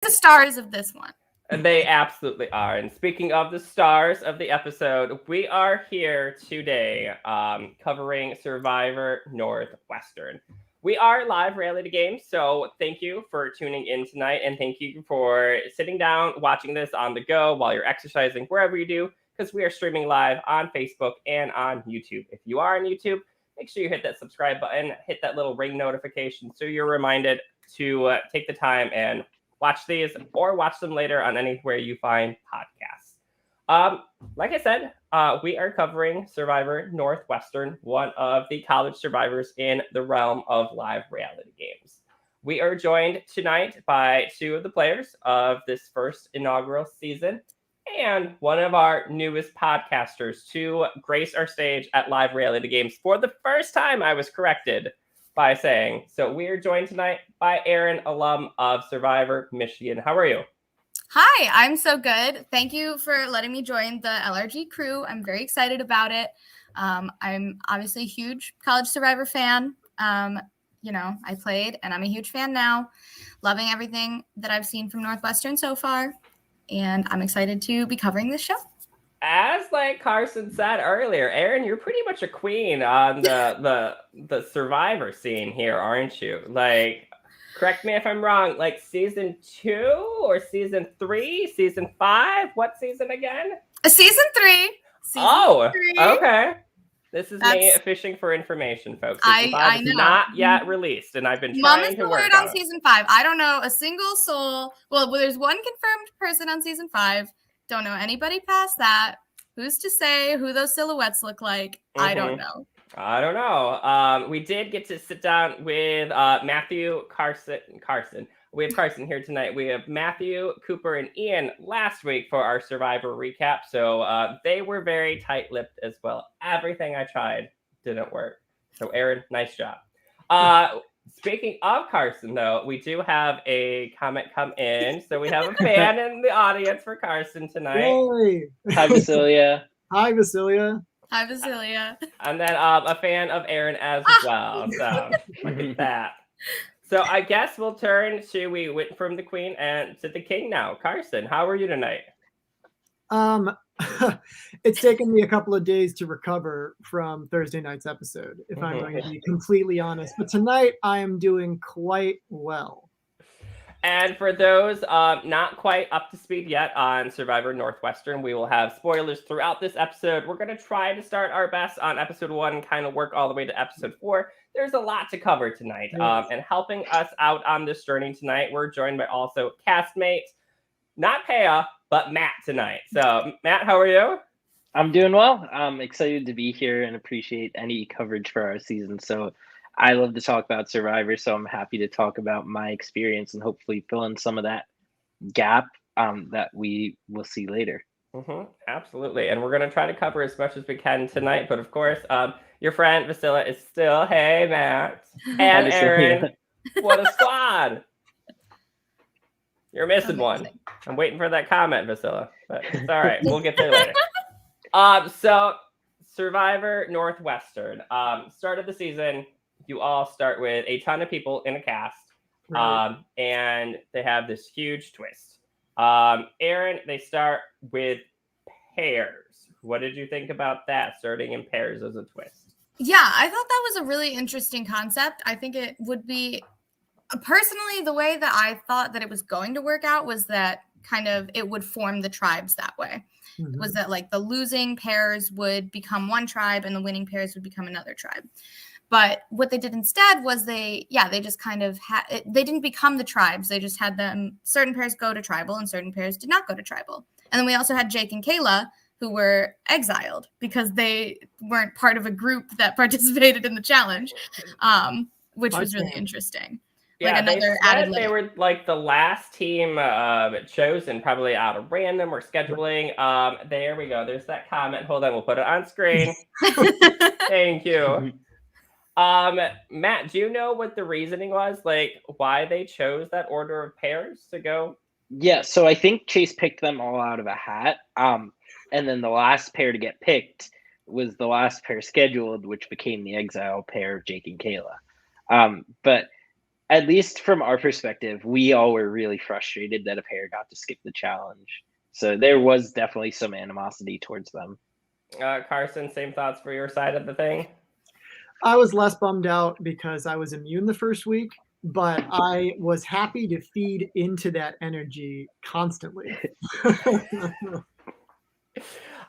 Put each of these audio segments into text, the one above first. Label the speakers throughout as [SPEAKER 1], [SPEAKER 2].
[SPEAKER 1] the stars of this one.
[SPEAKER 2] They absolutely are. And speaking of the stars of the episode, we are here today covering Survivor Northwestern. We are live reality games, so thank you for tuning in tonight, and thank you for sitting down, watching this on the go while you're exercising, wherever you do, because we are streaming live on Facebook and on YouTube. If you are on YouTube, make sure you hit that subscribe button, hit that little ring notification so you're reminded to take the time and watch these or watch them later on anywhere you find podcasts. Like I said, we are covering Survivor Northwestern, one of the college survivors in the realm of live reality games. We are joined tonight by two of the players of this first inaugural season and one of our newest podcasters to grace our stage at live reality games for the first time. I was corrected by saying. So we are joined tonight by Erin, alum of Survivor Michigan. How are you?
[SPEAKER 1] Hi, I'm so good. Thank you for letting me join the LRG crew. I'm very excited about it. I'm obviously a huge college Survivor fan. I played and I'm a huge fan now. Loving everything that I've seen from Northwestern so far. And I'm excited to be covering this show.
[SPEAKER 2] As like Carson said earlier, Erin, you're pretty much a queen on the Survivor scene here, aren't you? Like, correct me if I'm wrong, like season 2 or season 3, season 5? What season again?
[SPEAKER 1] Season 3.
[SPEAKER 2] Season 3. Okay. This is me fishing for information, folks. Season 5 is not yet released, and I've been trying to work on
[SPEAKER 1] season 5. I don't know a single soul. Well, there's one confirmed person on season 5. Don't know anybody past that. Who's to say who those silhouettes look like? Mm-hmm. I don't know.
[SPEAKER 2] We did get to sit down with Matthew, Carson. We have Carson here tonight. We have Matthew, Cooper, and Ian last week for our Survivor recap. So they were very tight-lipped as well. Everything I tried didn't work. So Erin, nice job. Speaking of Carson, though, we do have a comment come in. So we have a fan in the audience for Carson tonight.
[SPEAKER 3] Yay.
[SPEAKER 4] Hi, Vasilia.
[SPEAKER 3] Hi, Vasilia.
[SPEAKER 1] Hi, Vasilia.
[SPEAKER 2] And then a fan of Erin as well. So look at that. So I guess we'll turn to, we went from the queen and to the king now. Carson, how are you tonight?
[SPEAKER 3] It's taken me a couple of days to recover from Thursday night's episode, if I'm going to be completely honest. But tonight I am doing quite well.
[SPEAKER 2] And for those not quite up to speed yet on Survivor Northwestern, we will have spoilers throughout this episode. We're going to try to start our best on episode 1 and kind of work all the way to episode 4. There's a lot to cover tonight. Yes. And helping us out on this journey tonight, we're joined by also castmate, not Paia, but Matt tonight. So, Matt, how are you?
[SPEAKER 4] I'm doing well. I'm excited to be here and appreciate any coverage for our season. So I love to talk about Survivor, so I'm happy to talk about my experience and hopefully fill in some of that gap that we will see later.
[SPEAKER 2] Absolutely. And we're going to try to cover as much as we can tonight. But of course, your friend Vasilia is still, hey, Matt. And Erin, what a squad. You're missing one. I'm waiting for that comment, Vasilia. But it's all right. We'll get there later. So Survivor Northwestern. Start of the season, you all start with a ton of people in a cast. And they have this huge twist. Erin, they start with pairs. What did you think about that, starting in pairs as a twist?
[SPEAKER 1] Yeah, I thought that was a really interesting concept. I think it would be, personally, the way that I thought that it was going to work out was that kind of it would form the tribes that way. Was that like the losing pairs would become one tribe and the winning pairs would become another tribe. But what they did instead was they just kind of they didn't become the tribes. They just had them, certain pairs go to tribal and certain pairs did not go to tribal. And then we also had Jake and Kayla, who were exiled because they weren't part of a group that participated in the challenge, which was really interesting.
[SPEAKER 2] Yeah, like another added they were like the last team chosen, probably out of random or scheduling. There we go. There's that comment. Hold on, we'll put it on screen. Thank you. Matt, do you know what the reasoning was? Like why they chose that order of pairs to go?
[SPEAKER 4] Yeah, so I think Chase picked them all out of a hat. And then the last pair to get picked was the last pair scheduled, which became the exile pair of Jake and Kayla. But at least from our perspective, we all were really frustrated that a pair got to skip the challenge. So there was definitely some animosity towards them.
[SPEAKER 2] Carson, same thoughts for your side of the thing?
[SPEAKER 3] I was less bummed out because I was immune the first week, but I was happy to feed into that energy constantly.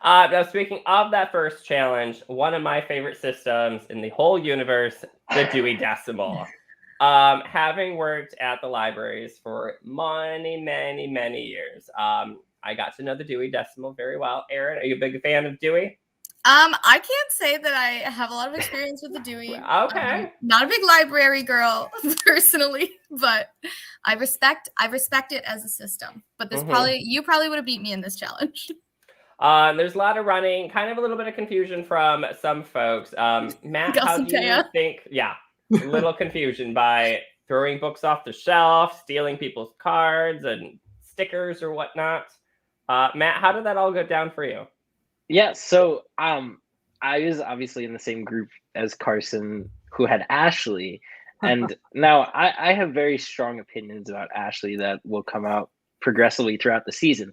[SPEAKER 2] Now, speaking of that first challenge, one of my favorite systems in the whole universe, the Dewey Decimal. Having worked at the libraries for many years, I got to know the Dewey Decimal very well. Erin, are you a big fan of Dewey?
[SPEAKER 1] I can't say that I have a lot of experience with the Dewey.
[SPEAKER 2] Okay.
[SPEAKER 1] Not a big library girl personally, but I respect it as a system. But this you probably would have beat me in this challenge.
[SPEAKER 2] There's a lot of running, kind of a little bit of confusion from some folks. Matt, how do you think? Yeah, a little confusion by throwing books off the shelf, stealing people's cards and stickers or whatnot. Matt, how did that all go down for you?
[SPEAKER 4] Yeah, so I was obviously in the same group as Carson, who had Ashley. And now I have very strong opinions about Ashley that will come out progressively throughout the season.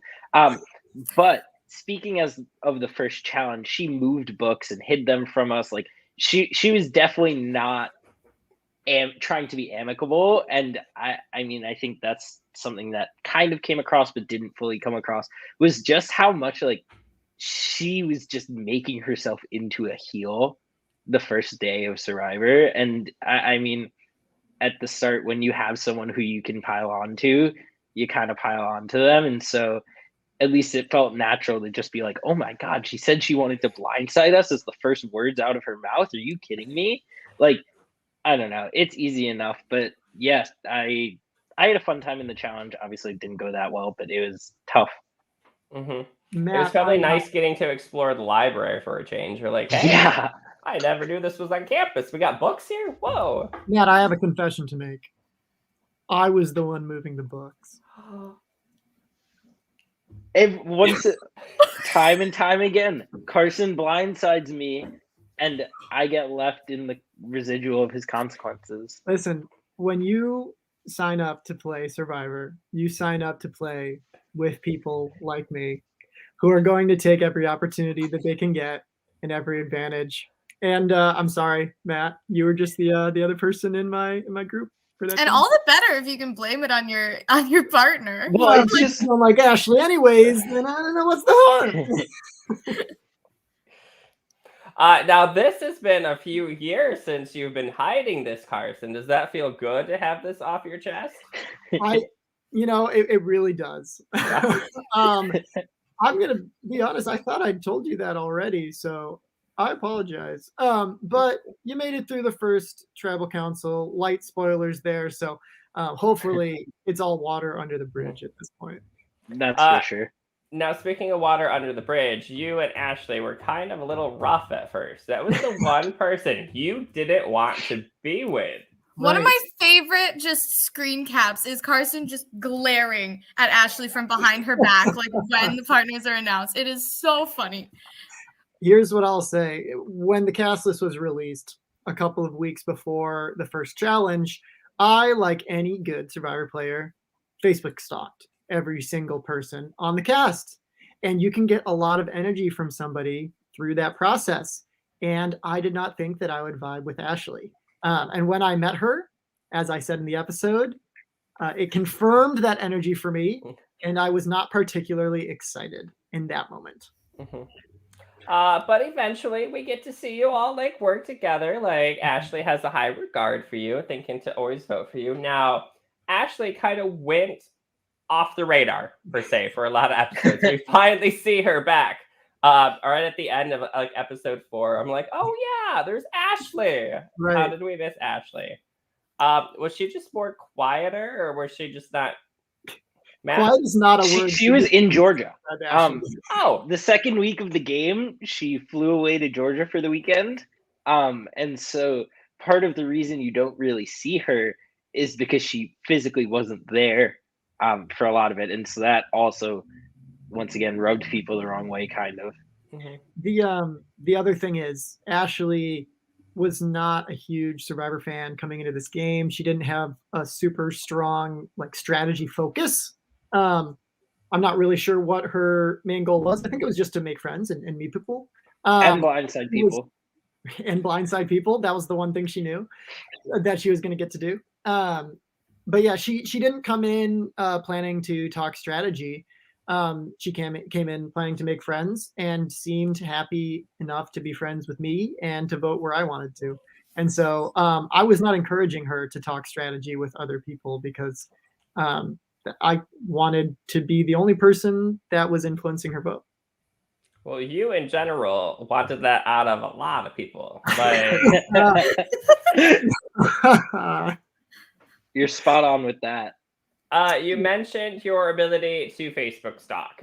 [SPEAKER 4] But speaking of the first challenge, she moved books and hid them from us. Like she was definitely not trying to be amicable. And I mean, I think that's something that kind of came across but didn't fully come across, was just how much like she was just making herself into a heel the first day of Survivor. And I mean, at the start, when you have someone who you can pile on to, you kind of pile on to them. And so at least it felt natural to just be like, oh my God, she said she wanted to blindside us as the first words out of her mouth. Are you kidding me? Like, I don't know. It's easy enough. But yes, I had a fun time in the challenge. Obviously it didn't go that well, but it was tough.
[SPEAKER 2] Matt, it was probably nice getting to explore the library for a change. You're like, hey, yeah, I never knew this was on campus. We got books here? Whoa.
[SPEAKER 3] Matt, I have a confession to make. I was the one moving the books.
[SPEAKER 4] Time and time again, Carson blindsides me, and I get left in the residual of his consequences.
[SPEAKER 3] Listen, when you sign up to play Survivor, you sign up to play with people like me who are going to take every opportunity that they can get and every advantage. And I'm sorry, Matt, you were just the other person in my group for that.
[SPEAKER 1] And all the better if you can blame it on your partner.
[SPEAKER 3] Well, it's just I'm like Ashley, anyways. Then I don't know what's the
[SPEAKER 2] harm. Now this has been a few years since you've been hiding this, Carson. Does that feel good to have this off your chest?
[SPEAKER 3] It really does. I'm gonna be honest. I thought I told you that already, so I apologize. But you made it through the first tribal council. Light spoilers there, so hopefully it's all water under the bridge at this point.
[SPEAKER 4] That's for sure.
[SPEAKER 2] Now, speaking of water under the bridge, you and Ashley were kind of a little rough at first. That was the one person you didn't want to be with.
[SPEAKER 1] One of my favorite just screen caps is Carson just glaring at Ashley from behind her back, like when the partners are announced. It is so funny.
[SPEAKER 3] Here's what I'll say. When the cast list was released a couple of weeks before the first challenge, I, like any good Survivor player, Facebook stalked every single person on the cast. And you can get a lot of energy from somebody through that process. And I did not think that I would vibe with Ashley. And when I met her, as I said in the episode, it confirmed that energy for me. And I was not particularly excited in that moment.
[SPEAKER 2] But eventually we get to see you all like work together. Like Ashley has a high regard for you, thinking to always vote for you. Now, Ashley kind of went off the radar, per se, for a lot of episodes. We finally see her back. Right at the end of like episode 4, I'm like, oh yeah, there's Ashley. Right. How did we miss Ashley? Was she just more quieter, or was she just not?
[SPEAKER 3] Quiet is not a word.
[SPEAKER 4] She was in Georgia. The second week of the game, she flew away to Georgia for the weekend. And so part of the reason you don't really see her is because she physically wasn't there for a lot of it. And so that also, once again, rubbed people the wrong way, kind of.
[SPEAKER 3] The other thing is Ashley was not a huge Survivor fan coming into this game. She didn't have a super strong like strategy focus. I'm not really sure what her main goal was. I think it was just to make friends and meet people.
[SPEAKER 4] And blindside people.
[SPEAKER 3] And blindside people. That was the one thing she knew that she was going to get to do. But yeah, she didn't come in planning to talk strategy. She came in planning to make friends and seemed happy enough to be friends with me and to vote where I wanted to. And so I was not encouraging her to talk strategy with other people because I wanted to be the only person that was influencing her vote.
[SPEAKER 2] Well, you in general wanted that out of a lot of people. Like,
[SPEAKER 4] You're spot on with that.
[SPEAKER 2] you mentioned your ability to Facebook stalk.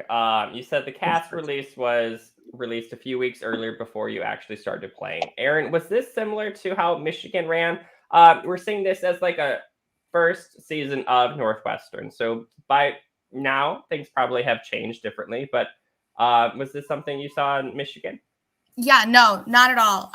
[SPEAKER 2] You said the cast release was released a few weeks earlier before you actually started playing. Erin, was this similar to how Michigan ran? We're seeing this as like a first season of Northwestern. So by now, things probably have changed differently. But was this something you saw in Michigan?
[SPEAKER 1] Yeah, no, not at all.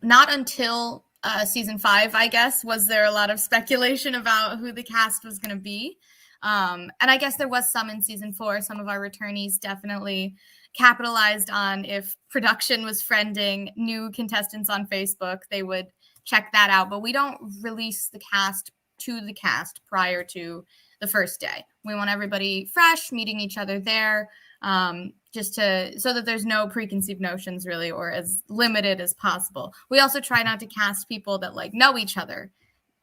[SPEAKER 1] Not until season 5, I guess, was there a lot of speculation about who the cast was going to be. And I guess there was some in season 4. Some of our returnees definitely capitalized on if production was friending new contestants on Facebook, they would check that out. But we don't release the cast to the cast prior to the first day. We want everybody fresh, meeting each other there, just so that there's no preconceived notions really, or as limited as possible. We also try not to cast people that like know each other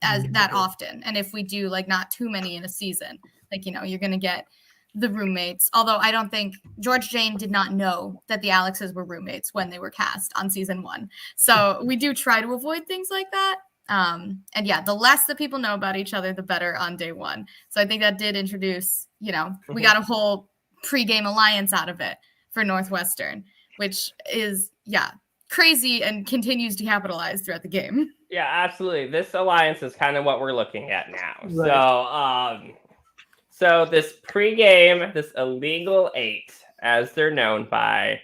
[SPEAKER 1] as that often. And if we do, like, not too many in a season, like, you know, you're going to get the roommates. Although I don't think George Jane did not know that the Alexes were roommates when they were cast on season 1. So we do try to avoid things like that. And yeah, the less that people know about each other, the better on day 1. So I think that did introduce, you know, we got a whole pre-game alliance out of it for Northwestern, which is, yeah, crazy and continues to capitalize throughout the game.
[SPEAKER 2] Yeah, absolutely. This alliance is kind of what we're looking at now.
[SPEAKER 3] Right.
[SPEAKER 2] So this pre-game, this illegal 8, as they're known by,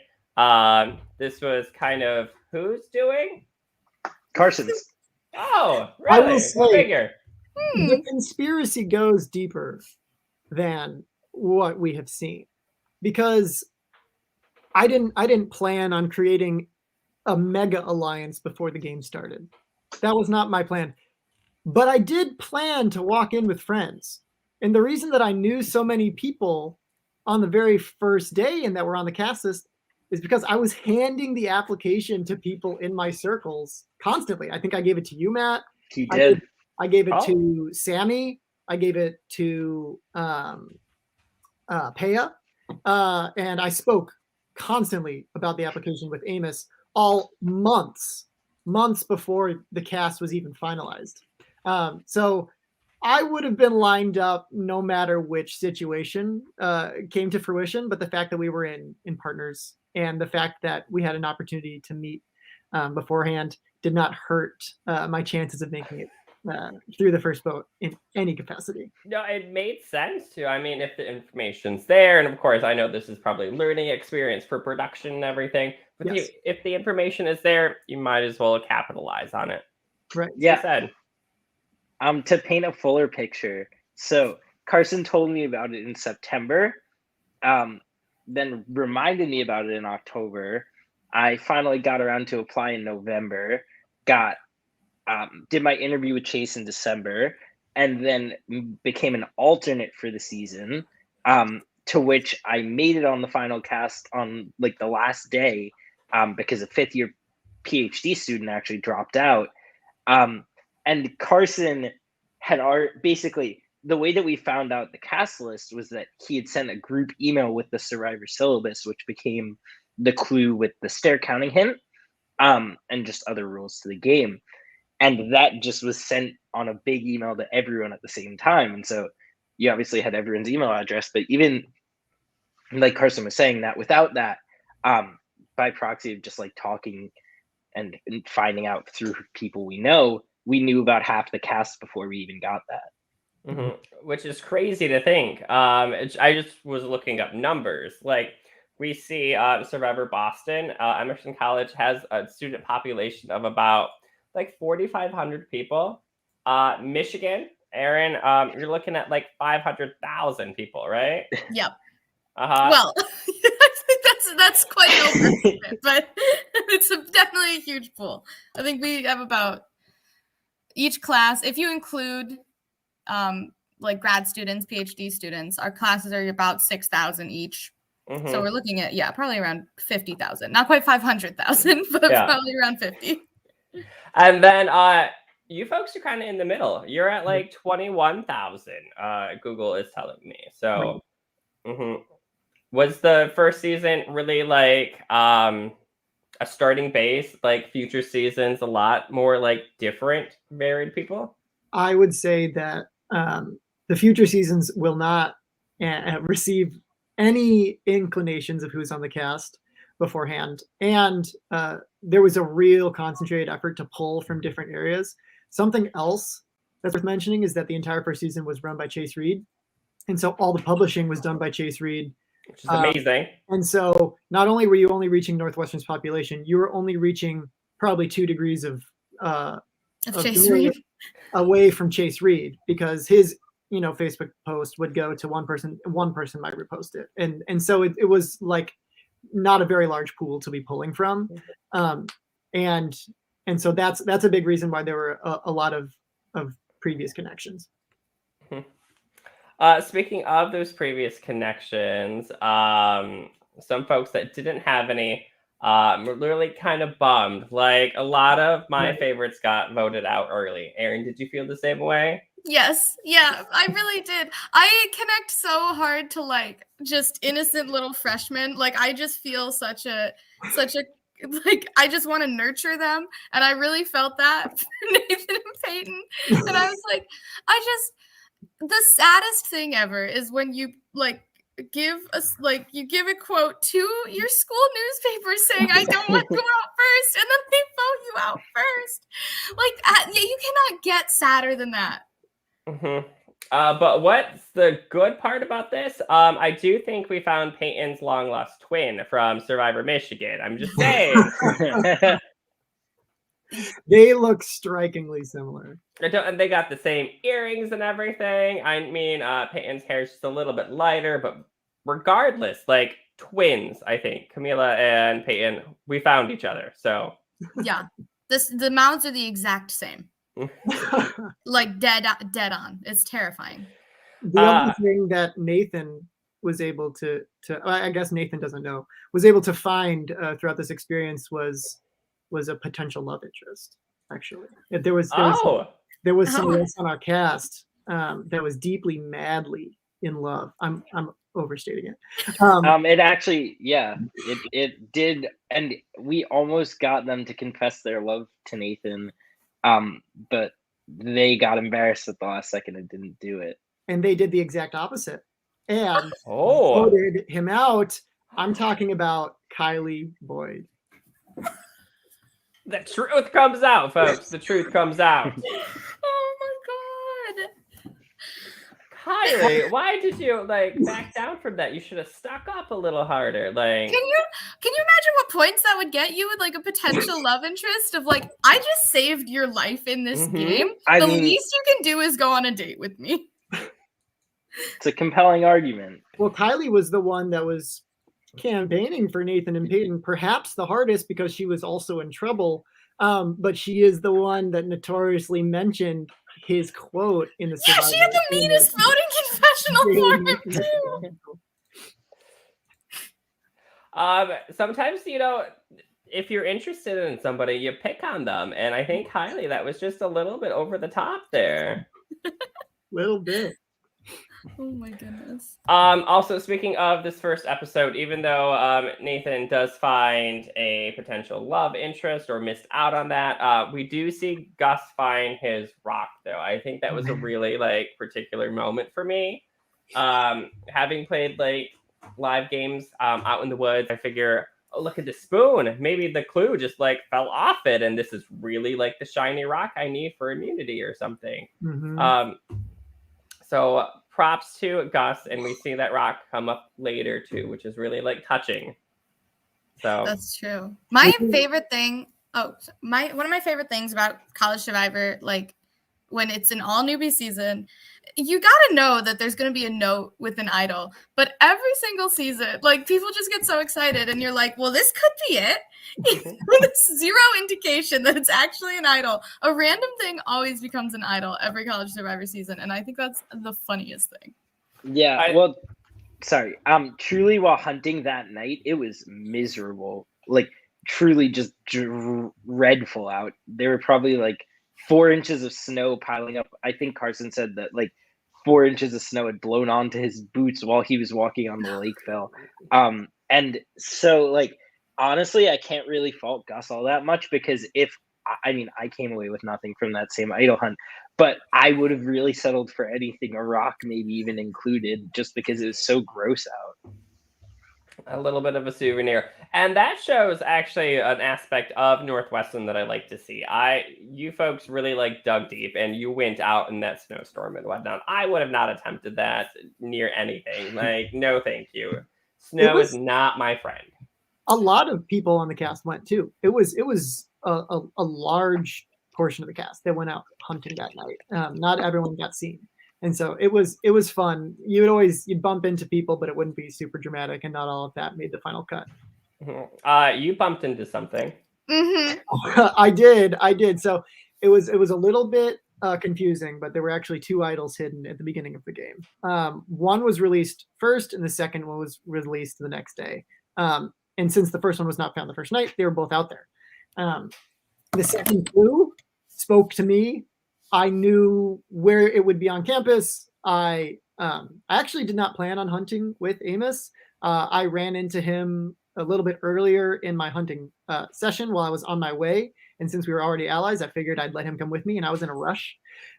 [SPEAKER 2] this was kind of who's doing?
[SPEAKER 4] Carson's.
[SPEAKER 2] Oh,
[SPEAKER 3] I
[SPEAKER 2] really?
[SPEAKER 3] will say,
[SPEAKER 2] Figure.
[SPEAKER 3] the conspiracy goes deeper than what we have seen, because I didn't plan on creating a mega alliance before the game started. That was not my plan. But I did plan to walk in with friends. And the reason that I knew so many people on the very first day and that were on the cast list is because I was handing the application to people in my circles constantly. I think I gave it to you, Matt.
[SPEAKER 4] He did.
[SPEAKER 3] I gave it to Sammy. I gave it to Paia. And I spoke constantly about the application with Amos all months before the cast was even finalized. So I would have been lined up no matter which situation came to fruition, but the fact that we were in partners and the fact that we had an opportunity to meet beforehand did not hurt my chances of making it through the first vote in any capacity.
[SPEAKER 2] No, it made sense too. I mean, if the information's there, and of course, I know this is probably a learning experience for production and everything, but
[SPEAKER 3] Yes.
[SPEAKER 2] if the information is there, you might as well capitalize on it.
[SPEAKER 3] Right.
[SPEAKER 4] Yeah.
[SPEAKER 2] Said.
[SPEAKER 4] To paint a fuller picture, so Carson told me about it in September, then reminded me about it in October. I finally got around to apply in November, did my interview with Chase in December, and then became an alternate for the season, to which I made it on the final cast on like the last day, because a 5th-year PhD student actually dropped out. And Carson had basically, the way that we found out the cast list was that he had sent a group email with the Survivor syllabus, which became the clue with the stair counting hint, and just other rules to the game. And that just was sent on a big email to everyone at the same time. And so you obviously had everyone's email address, but even like Carson was saying, that without that, by proxy of just like talking and finding out through people we know, we knew about half the cast before we even got that.
[SPEAKER 2] Mm-hmm. Which is crazy to think. I just was looking up numbers. Like, we see Survivor Boston, Emerson College has a student population of about like 4,500 people. Michigan, Erin, you're looking at like 500,000 people, right?
[SPEAKER 1] Yep.
[SPEAKER 2] Well,
[SPEAKER 1] I think that's quite an overstatement, but it's definitely a huge pool. I think we have about each class, if you include like grad students, PhD students, our classes are about 6,000 each.
[SPEAKER 2] Mm-hmm.
[SPEAKER 1] So we're looking at, probably around 50,000. Not quite 500,000, but probably around 50.
[SPEAKER 2] And then you folks are kind of in the middle. You're at like 21,000. Google is telling me. So was the first season really like a starting base, like future seasons, a lot more like different varied people?
[SPEAKER 3] I would say that the future seasons will not receive any inclinations of who's on the cast beforehand. And there was a real concentrated effort to pull from different areas. Something else that's worth mentioning is that the entire first season was run by Chase Reed. And so all the publishing was done by Chase Reed.
[SPEAKER 2] Which is amazing.
[SPEAKER 3] And so not only were you only reaching Northwestern's population, you were only reaching probably 2 degrees of
[SPEAKER 1] Chase Reed
[SPEAKER 3] away from Chase Reed, because his Facebook post would go to one person might repost it, and so it was like not a very large pool to be pulling from, and so that's a big reason why there were a lot of previous connections.
[SPEAKER 2] Speaking of those previous connections, some folks that didn't have any were really kind of bummed. Like a lot of my favorites got voted out early. Erin, did you feel the same way?
[SPEAKER 1] Yes. Yeah, I really did. I connect so hard to like just innocent little freshmen. Like I just feel such a like I just want to nurture them. And I really felt that for Nathan and Peyton. And I was like, the saddest thing ever is when you like give a quote to your school newspaper saying I don't want to go out first, and then they vote you out first. Like you cannot get sadder than that.
[SPEAKER 2] But what's the good part about this? I do think we found Peyton's long lost twin from Survivor Michigan. I'm just saying.
[SPEAKER 3] They look strikingly similar.
[SPEAKER 2] And they got the same earrings and everything. I mean, Peyton's hair is just a little bit lighter, but regardless, like twins, I think. Camila and Peyton, we found each other. So
[SPEAKER 1] yeah, the mouths are the exact same. Like dead on. It's terrifying.
[SPEAKER 3] The other thing that Nathan was able to I guess Nathan doesn't know, was able to find throughout this experience was a potential love interest. Actually, there was someone else on our cast that was deeply, madly in love. I'm overstating it.
[SPEAKER 4] It actually, it did, and we almost got them to confess their love to Nathan, but they got embarrassed at the last second and didn't do it.
[SPEAKER 3] And they did the exact opposite and voted him out. I'm talking about Kylie Boyd.
[SPEAKER 2] The truth comes out, folks. The truth comes out.
[SPEAKER 1] Oh my god.
[SPEAKER 2] Kylie, why did you like back down from that? You should have stuck up a little harder. Like,
[SPEAKER 1] can you imagine what points that would get you with like a potential love interest of like, I just saved your life in this game. The least you can do is go on a date with me.
[SPEAKER 4] It's a compelling argument.
[SPEAKER 3] Well, Kylie was the one that was campaigning for Nathan and Peyton, perhaps the hardest because she was also in trouble. But she is the one that notoriously mentioned his quote in the
[SPEAKER 1] Survivor. She had the meanest voting confessional for him too.
[SPEAKER 2] Sometimes, if you're interested in somebody, you pick on them. And I think Kylie, that was just a little bit over the top there.
[SPEAKER 3] Little bit.
[SPEAKER 1] Oh my goodness.
[SPEAKER 2] Also, speaking of this first episode, even though Nathan does find a potential love interest or missed out on that, we do see Gus find his rock, though. I think that was a really particular moment for me. Having played live games out in the woods, I figure, oh, look at the spoon. Maybe the clue just fell off it, and this is really the shiny rock I need for immunity or something. So props to Gus, and we see that rock come up later too, which is really touching. So
[SPEAKER 1] that's true. My favorite thing Oh, one of my favorite things about College Survivor, like when it's an all newbie season, you gotta know that there's gonna be a note with an idol. But every single season, like people just get so excited, and you're like, well, this could be it. There's zero indication that it's actually an idol. A random thing always becomes an idol every College Survivor season, and I think that's the funniest thing.
[SPEAKER 4] Yeah, sorry. Truly, while hunting that night, it was miserable. Like, truly just dreadful out. There were probably like 4 inches of snow piling up. I think Carson said that like 4 inches of snow had blown onto his boots while he was walking on the lake fill. And so like, honestly, I can't really fault Gus all that much because I came away with nothing from that same idol hunt, but I would have really settled for anything, a rock maybe even included, just because it was so gross out.
[SPEAKER 2] A little bit of a souvenir. And that shows actually an aspect of Northwestern that I like to see. You folks really like dug deep and you went out in that snowstorm and whatnot. I would have not attempted that near anything. Like, no, thank you. Snow is not my friend.
[SPEAKER 3] A lot of people on the cast went too. It was a large portion of the cast that went out hunting that night. Not everyone got seen. And so it was fun. You'd bump into people, but it wouldn't be super dramatic, and not all of that made the final cut.
[SPEAKER 2] You bumped into something.
[SPEAKER 1] Mm-hmm.
[SPEAKER 3] I did. So it was a little bit confusing, but there were actually 2 idols hidden at the beginning of the game. One was released first, and the second one was released the next day. And since the first one was not found the first night, they were both out there. The second clue spoke to me. I knew where it would be on campus. I actually did not plan on hunting with Amos. I ran into him a little bit earlier in my hunting session while I was on my way. And since we were already allies, I figured I'd let him come with me, and I was in a rush.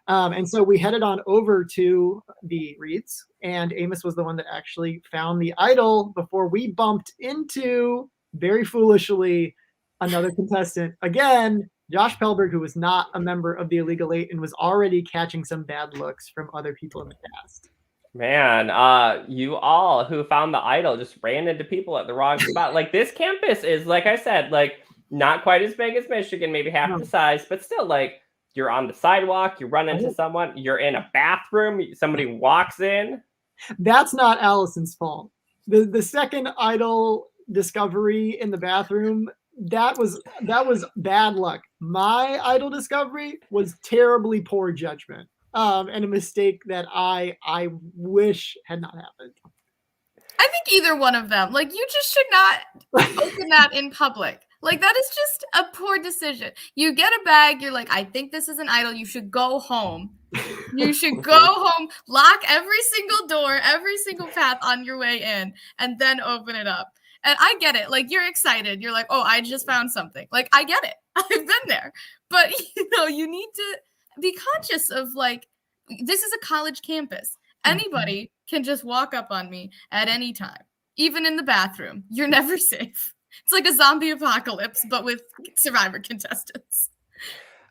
[SPEAKER 3] And so we headed on over to the Reeds, and Amos was the one that actually found the idol before we bumped into, very foolishly, another contestant. Again, Josh Pelberg, who was not a member of the Illegal Eight and was already catching some bad looks from other people in the cast.
[SPEAKER 2] Man, you all who found the idol just ran into people at the wrong spot. Like, this campus is, like I said, like not quite as big as Michigan, maybe half the size, but still, like, you're on the sidewalk, you run into someone, you're in a bathroom, somebody walks in.
[SPEAKER 3] That's not Allison's fault. The second idol discovery in the bathroom, that was bad luck. My idol discovery was terribly poor judgment, and a mistake that I wish had not happened.
[SPEAKER 1] I think either one of them. Like, you just should not open that in public. Like, that is just a poor decision. You get a bag, you're like, I think this is an idol. You should go home. You should go home, lock every single door, every single path on your way in, and then open it up. And I get it. Like, you're excited. You're like, oh, I just found something. Like, I get it. I've been there. But, you need to be conscious of, like, this is a college campus. Anybody can just walk up on me at any time, even in the bathroom. You're never safe. It's like a zombie apocalypse, but with Survivor contestants.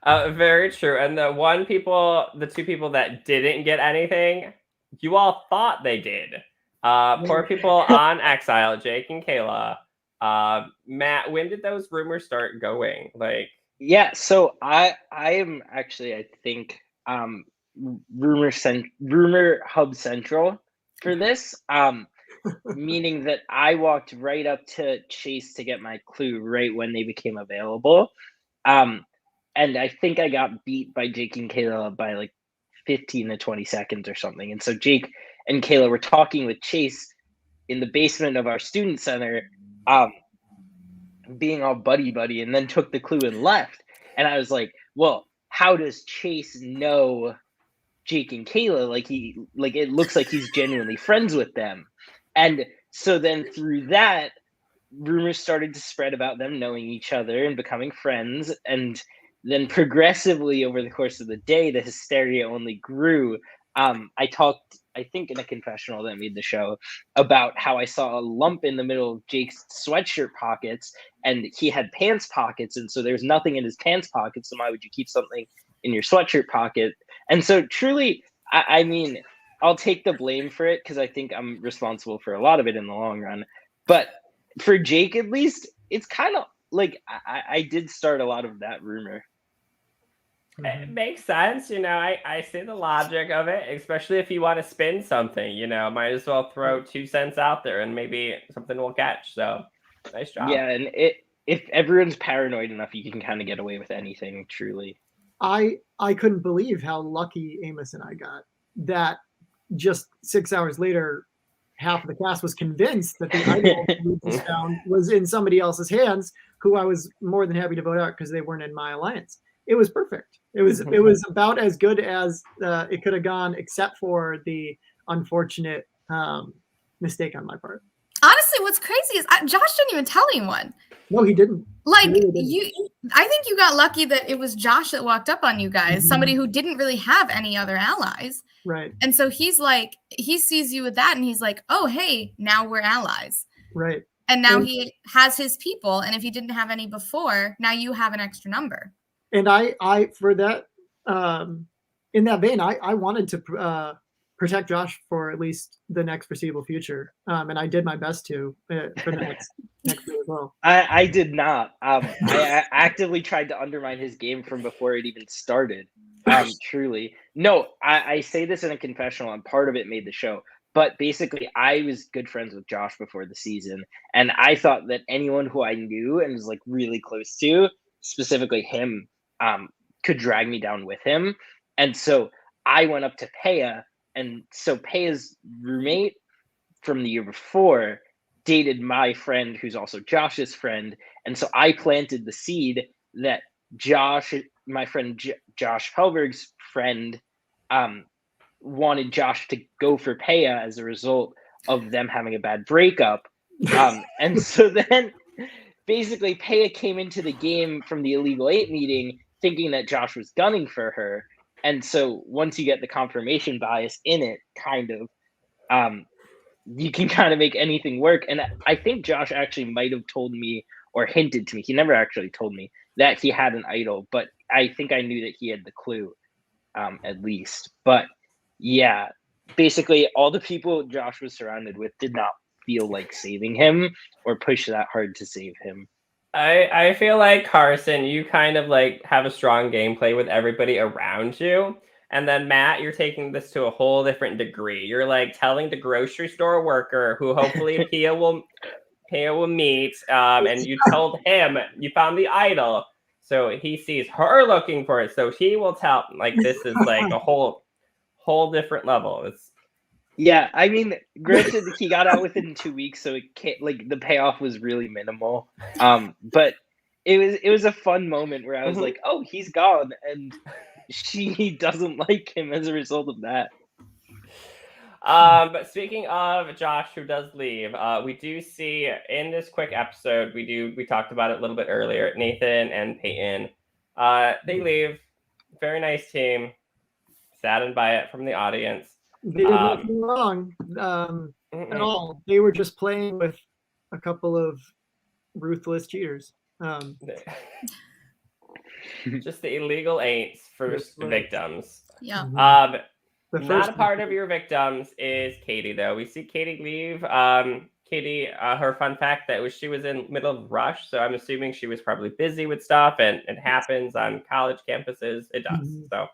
[SPEAKER 2] Very true. And the 2 people that didn't get anything, you all thought they did. Poor people on Exile, Jake and Kayla. Matt, when did those rumors start going? Like,
[SPEAKER 4] yeah, so I am actually, I think, rumor hub central for this. Meaning that I walked right up to Chase to get my clue right when they became available. And I think I got beat by Jake and Kayla by like 15 to 20 seconds or something. And so Jake and Kayla were talking with Chase in the basement of our student center, being all buddy, and then took the clue and left. And I was like, well, how does Chase know Jake and Kayla? Like it looks like he's genuinely friends with them. And so then through that, rumors started to spread about them knowing each other and becoming friends. And then progressively over the course of the day, the hysteria only grew. I talked, I think in a confessional that made the show, about how I saw a lump in the middle of Jake's sweatshirt pockets, and he had pants pockets. And so there's nothing in his pants pockets. So why would you keep something in your sweatshirt pocket? And so truly, I mean, I'll take the blame for it because I think I'm responsible for a lot of it in the long run. But for Jake, at least, it's kind of like I did start a lot of that rumor.
[SPEAKER 2] It makes sense, I see the logic of it, especially if you want to spin something, might as well throw 2 cents out there and maybe something will catch. So nice job.
[SPEAKER 4] Yeah, and if everyone's paranoid enough, you can kind of get away with anything, truly.
[SPEAKER 3] I couldn't believe how lucky Amos and I got that just 6 hours later, half of the cast was convinced that the idol we just found was in somebody else's hands, who I was more than happy to vote out because they weren't in my alliance. It was perfect. It was about as good as it could have gone, except for the unfortunate mistake on my part.
[SPEAKER 1] Honestly, what's crazy is Josh didn't even tell anyone.
[SPEAKER 3] No, he didn't.
[SPEAKER 1] Like,
[SPEAKER 3] he really didn't.
[SPEAKER 1] I think you got lucky that it was Josh that walked up on you guys, somebody who didn't really have any other allies.
[SPEAKER 3] Right.
[SPEAKER 1] And so he's like, he sees you with that and he's like, oh, hey, now we're allies.
[SPEAKER 3] Right.
[SPEAKER 1] And now he has his people. And if he didn't have any before, now you have an extra number.
[SPEAKER 3] And I for that, in that vein, I wanted to protect Josh for at least the next foreseeable future. And I did my best to for the next year as well.
[SPEAKER 4] I did not. I actively tried to undermine his game from before it even started. Truly. No, I say this in a confessional, and part of it made the show. But basically, I was good friends with Josh before the season, and I thought that anyone who I knew and was like really close to, specifically him, could drag me down with him. And so I went up to Paia, and so Paia's roommate from the year before dated my friend, who's also Josh's friend. And so I planted the seed that Josh, my friend Josh Helberg's friend, wanted Josh to go for Paia as a result of them having a bad breakup. And so then basically Paia came into the game from the Illegal 8 meeting thinking that Josh was gunning for her. And so once you get the confirmation bias in it, kind of, you can kind of make anything work. And I think Josh actually might have told me or hinted to me. He never actually told me that he had an idol, but I think I knew that he had the clue, at least. But yeah, basically all the people Josh was surrounded with did not feel like saving him or push that hard to save him.
[SPEAKER 2] I feel like, Carson, you kind of like have a strong gameplay with everybody around you. And then Matt, you're taking this to a whole different degree. You're like telling the grocery store worker who hopefully Paia will meet, and you told him you found the idol. So he sees her looking for it. So he will tell, like, this is like a whole different level.
[SPEAKER 4] Yeah, I mean, granted, he got out within 2 weeks, so it can't, like, the payoff was really minimal. But it was a fun moment where I was like, oh, he's gone, and she doesn't like him as a result of that.
[SPEAKER 2] But speaking of Josh, who does leave, we do see in this quick episode, we talked about it a little bit earlier, Nathan and Peyton, they leave. Very nice team. Saddened by it from the audience.
[SPEAKER 3] They did nothing wrong at all. They were just playing with a couple of ruthless cheaters.
[SPEAKER 2] Just the illegal 8's first victims.
[SPEAKER 1] Yeah.
[SPEAKER 2] Not a part of your victims is Katie, though. We see Katie leave. Katie, her fun fact she was in middle of rush, so I'm assuming she was probably busy with stuff, and it happens on college campuses. It does. So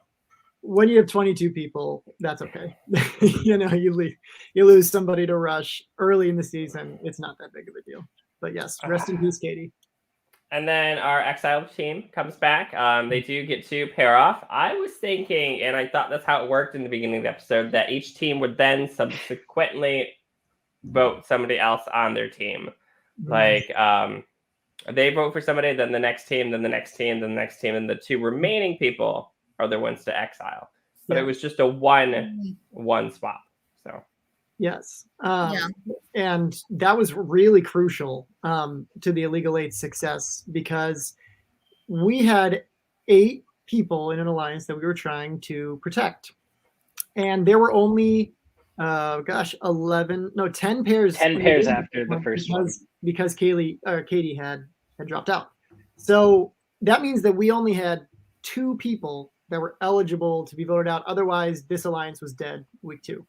[SPEAKER 3] when you have 22 people, that's okay. You lose somebody to rush early in the season. It's not that big of a deal. But yes, rest in peace, Katie.
[SPEAKER 2] And then our exiled team comes back. They do get to pair off. I was thinking, and I thought that's how it worked in the beginning of the episode, that each team would then subsequently vote somebody else on their team. Like, they vote for somebody, then the next team, then the next team, then the next team, and the 2 remaining people are the ones to exile. But it was just a one swap. So
[SPEAKER 3] yes. And that was really crucial to the Illegal 8's success, because we had 8 people in an alliance that we were trying to protect. And there were only 10 pairs.
[SPEAKER 4] 10 pairs after the first one.
[SPEAKER 3] Because Katie had dropped out. So that means that we only had 2 people that were eligible to be voted out. Otherwise, this alliance was dead week 2.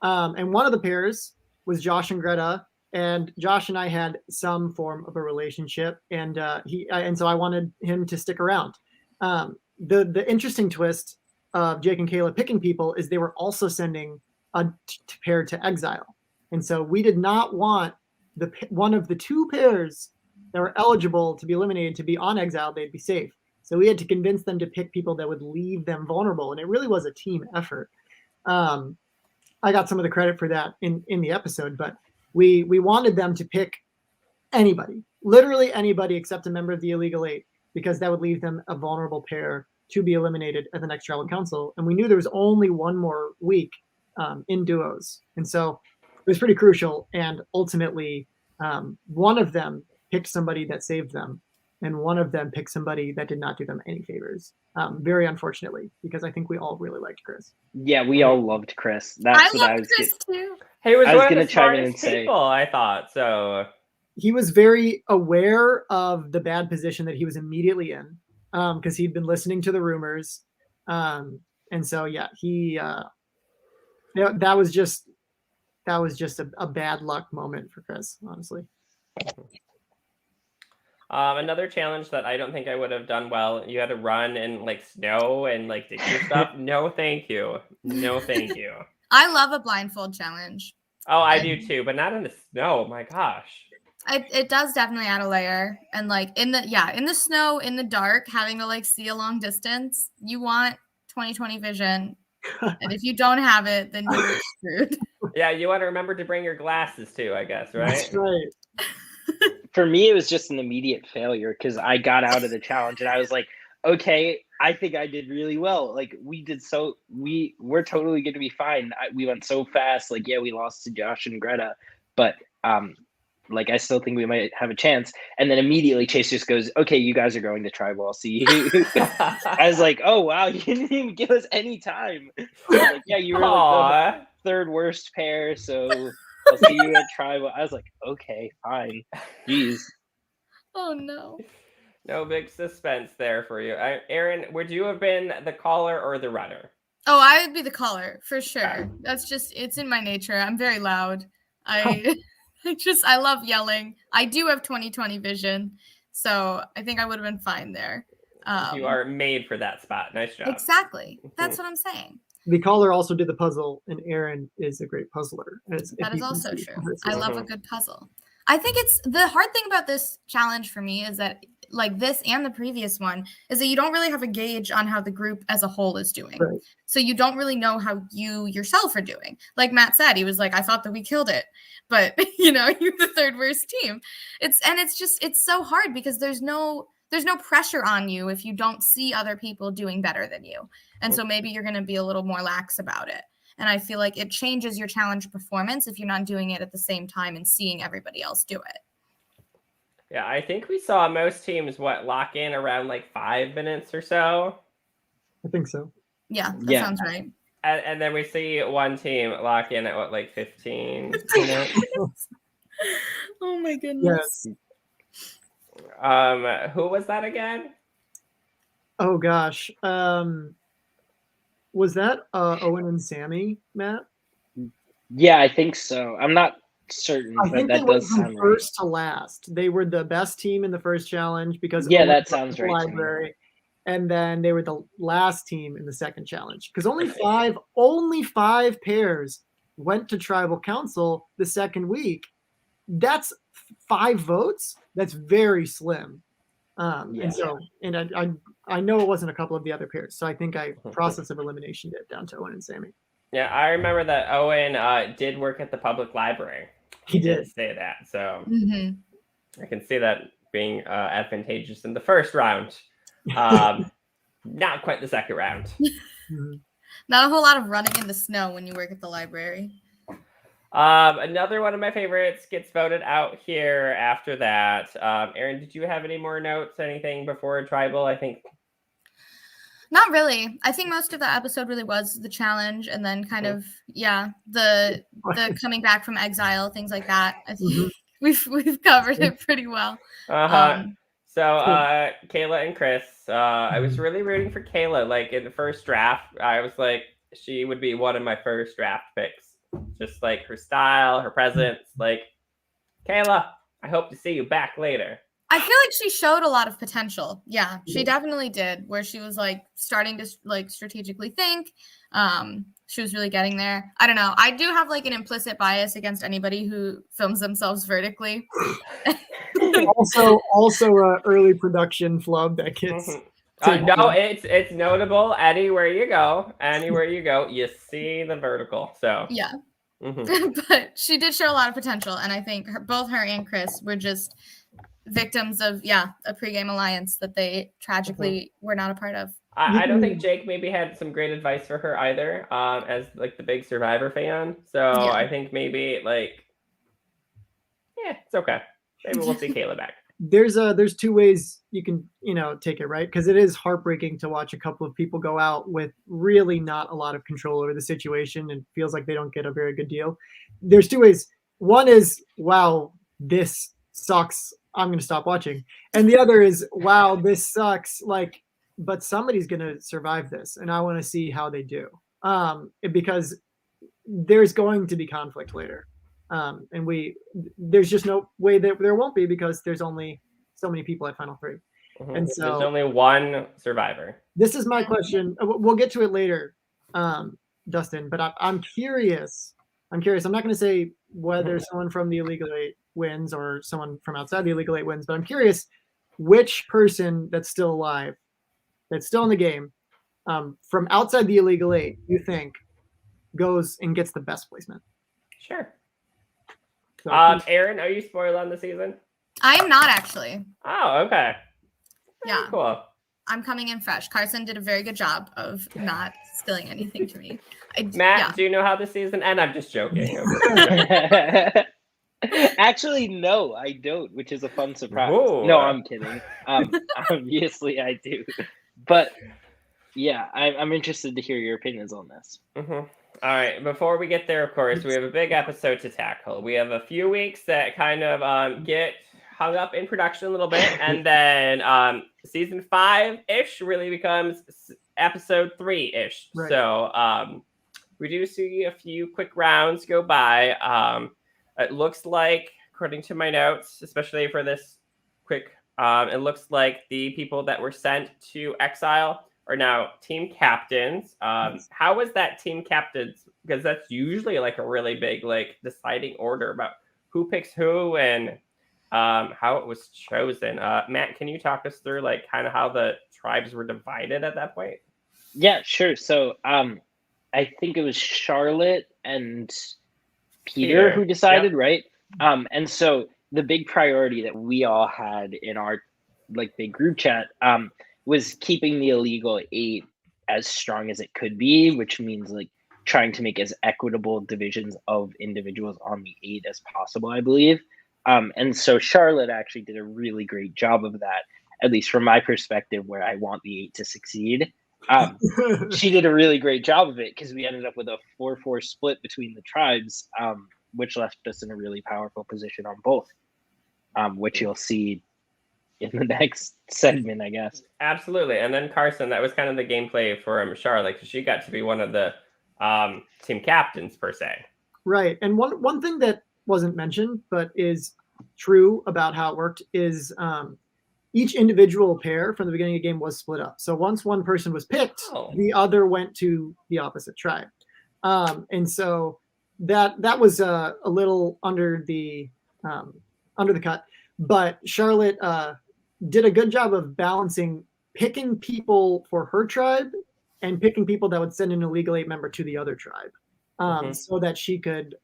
[SPEAKER 3] And one of the pairs was Josh and Greta, and Josh and I had some form of a relationship, and so I wanted him to stick around. The interesting twist of Jake and Kayla picking people is they were also sending a pair to exile, and so we did not want one of the two pairs that were eligible to be eliminated to be on exile. They'd be safe, so we had to convince them to pick people that would leave them vulnerable, and it really was a team effort. I got some of the credit for that in the episode, but we wanted them to pick anybody, literally anybody except a member of the Illegal Eight, because that would leave them a vulnerable pair to be eliminated at the next tribal council. And we knew there was only one more week in duos. And so it was pretty crucial. And ultimately, one of them picked somebody that saved them, and one of them picked somebody that did not do them any favors. Very unfortunately, because I think we all really liked Chris.
[SPEAKER 4] Yeah, we all loved Chris. That's what I was
[SPEAKER 1] Chris too.
[SPEAKER 2] He was
[SPEAKER 4] I was
[SPEAKER 2] one
[SPEAKER 4] gonna
[SPEAKER 2] of the
[SPEAKER 4] chime in and
[SPEAKER 2] smartest
[SPEAKER 4] say-
[SPEAKER 2] people, I thought. So
[SPEAKER 3] He was very aware of the bad position that he was immediately in, because he'd been listening to the rumors. And so, yeah, that was just a bad luck moment for Chris, honestly.
[SPEAKER 2] another challenge that I don't think I would have done well. You had to run in like snow and like dig your stuff. No, thank you. No, thank you.
[SPEAKER 1] I love a blindfold challenge.
[SPEAKER 2] Oh, I do too, but not in the snow. My gosh.
[SPEAKER 1] It does definitely add a layer, and like in the snow, in the dark, having to like see a long distance. You want 20/20 vision, and if you don't have it, then you're screwed.
[SPEAKER 2] Yeah, you want to remember to bring your glasses too, I guess, right?
[SPEAKER 3] That's right.
[SPEAKER 4] For me, it was just an immediate failure because I got out of the challenge and I was like, okay, I think I did really well. Like we're totally going to be fine. We went so fast. Like, yeah, we lost to Josh and Greta, but like I still think we might have a chance. And then immediately Chase just goes, okay, you guys are going to tribal. I'll see you. I was like, oh wow, you didn't even give us any time. I was like, yeah, you were like the third worst pair, so I'll see you at tribal. I was like, okay, fine. Jeez.
[SPEAKER 1] Oh no.
[SPEAKER 2] No big suspense there for you. Erin, would you have been the caller or the runner?
[SPEAKER 1] Oh, I would be the caller for sure. That's just, it's in my nature. I'm very loud. I love yelling. I do have 20/20 vision, so I think I would have been fine there.
[SPEAKER 2] You are made for that spot. Nice job.
[SPEAKER 1] Exactly. That's what I'm saying.
[SPEAKER 3] The caller also did the puzzle, and Erin is a great puzzler.
[SPEAKER 1] That is also true. I love a good puzzle. I think it's the hard thing about this challenge for me is that like this and the previous one is that you don't really have a gauge on how the group as a whole is doing.
[SPEAKER 3] Right.
[SPEAKER 1] So you don't really know how you yourself are doing. Like Matt said, he was like, I thought that we killed it, but you're the third worst team. It's so hard because there's no pressure on you if you don't see other people doing better than you. And so maybe you're going to be a little more lax about it. And I feel like it changes your challenge performance if you're not doing it at the same time and seeing everybody else do it.
[SPEAKER 2] Yeah, I think we saw most teams lock in around like 5 minutes or so.
[SPEAKER 3] I think so.
[SPEAKER 1] Yeah, that sounds right.
[SPEAKER 2] And then we see one team lock in at like 15 minutes.
[SPEAKER 1] Oh my goodness.
[SPEAKER 3] Yes.
[SPEAKER 2] Who was that again?
[SPEAKER 3] Oh gosh. Was that Owen and Sammy, Matt?
[SPEAKER 4] Yeah, I think so. I'm not certain,
[SPEAKER 3] I
[SPEAKER 4] but
[SPEAKER 3] think
[SPEAKER 4] that
[SPEAKER 3] they
[SPEAKER 4] does
[SPEAKER 3] went
[SPEAKER 4] sound
[SPEAKER 3] from first to last. They were the best team in the first challenge because
[SPEAKER 4] Yeah,
[SPEAKER 3] Owen
[SPEAKER 4] that
[SPEAKER 3] was
[SPEAKER 4] sounds
[SPEAKER 3] the
[SPEAKER 4] right to me.
[SPEAKER 3] library, and then they were the last team in the second challenge because only five pairs went to tribal council the second week. That's 5 votes. That's very slim. And I know it wasn't a couple of the other pairs, so I think process of elimination it down to Owen and Sammy.
[SPEAKER 2] Yeah, I remember that Owen did work at the public library.
[SPEAKER 3] He did
[SPEAKER 2] say that, so
[SPEAKER 1] Mm-hmm.
[SPEAKER 2] I can see that being advantageous in the first round. Not quite the second round.
[SPEAKER 3] Mm-hmm.
[SPEAKER 1] Not a whole lot of running in the snow when you work at the library.
[SPEAKER 2] Another one of my favorites gets voted out here after that. Erin, did you have any more notes, anything before tribal? I think
[SPEAKER 1] not really. I think most of the episode really was the challenge and then kind of the coming back from exile, things like that. I think we've covered it pretty well.
[SPEAKER 2] So Kayla and Chris, I was really rooting for Kayla. Like in the first draft, I was like she would be one of my first draft picks. Just like her style, her presence, like Kayla, I hope to see you back later.
[SPEAKER 1] I feel like she showed a lot of potential. Yeah, she definitely did, where she was like starting to like strategically think. She was really getting there. I don't know. I do have like an implicit bias against anybody who films themselves vertically.
[SPEAKER 3] also a early production flub that gets
[SPEAKER 2] no, it's notable. Anywhere you go, you see the vertical. So
[SPEAKER 1] yeah. But she did show a lot of potential, and I think both her and Chris were just victims of a pregame alliance that they tragically were not a part of.
[SPEAKER 2] I don't think Jake maybe had some great advice for her either, as like the big Survivor fan. So I think maybe like, it's okay. Maybe we'll see Kayla back.
[SPEAKER 3] There's two ways you can take it, right? Because it is heartbreaking to watch a couple of people go out with really not a lot of control over the situation and feels like they don't get a very good deal. There's two ways. One is, wow, this sucks, I'm gonna stop watching. And the other is, wow, this sucks, like, but somebody's gonna survive this and I want to see how they do. Because there's going to be conflict later. And there's just no way that there won't be, because there's only so many people at Final Three. And so
[SPEAKER 2] there's only one survivor.
[SPEAKER 3] This is my question. We'll get to it later, Dustyn, but I'm curious. I'm not going to say whether someone from the Illegal 8 wins or someone from outside the Illegal 8 wins, but I'm curious which person that's still alive, that's still in the game, from outside the Illegal 8, you think goes and gets the best placement.
[SPEAKER 2] Sure. So, Erin, are you spoiled on the season?
[SPEAKER 1] I am not, actually.
[SPEAKER 2] Oh, okay.
[SPEAKER 1] Yeah.
[SPEAKER 2] Cool.
[SPEAKER 1] I'm coming in fresh. Carson did a very good job of not spilling anything to me.
[SPEAKER 2] Matt, do you know how the season ends? I'm just joking.
[SPEAKER 4] Actually, no, I don't, which is a fun surprise.
[SPEAKER 2] Whoa.
[SPEAKER 4] No, I'm kidding. Obviously, I do. But yeah, I'm interested to hear your opinions on this.
[SPEAKER 2] All right, before we get there, of course, we have a big episode to tackle. We have a few weeks that kind of get hung up in production a little bit, and then season 5-ish really becomes episode 3-ish. Right. So we do see a few quick rounds go by. It looks like, according to my notes, especially for this quick, it looks like the people that were sent to exile are now team captains. How was that team captains? Because that's usually like a really big like deciding order about who picks who and how it was chosen. Matt, can you talk us through like kind of how the tribes were divided at that point?
[SPEAKER 4] Yeah, sure. So I think it was Charlotte and Peter who decided, right? And so the big priority that we all had in our like big group chat was keeping the Illegal 8 as strong as it could be, which means like trying to make as equitable divisions of individuals on the 8 as possible, I believe. And so Charlotte actually did a really great job of that, at least from my perspective, where I want the 8 to succeed. She did a really great job of it because we ended up with a 4-4 split between the tribes, which left us in a really powerful position on both, which you'll see in the next segment, I guess.
[SPEAKER 2] Absolutely. And then Carson, that was kind of the gameplay for Charlotte, because she got to be one of the team captains per se.
[SPEAKER 3] Right. And one thing that wasn't mentioned but is true about how it worked is each individual pair from the beginning of the game was split up. So once one person was picked, the other went to the opposite tribe. And so that was a little under the cut. But Charlotte did a good job of balancing picking people for her tribe and picking people that would send an Illegal 8 member to the other tribe, so that she could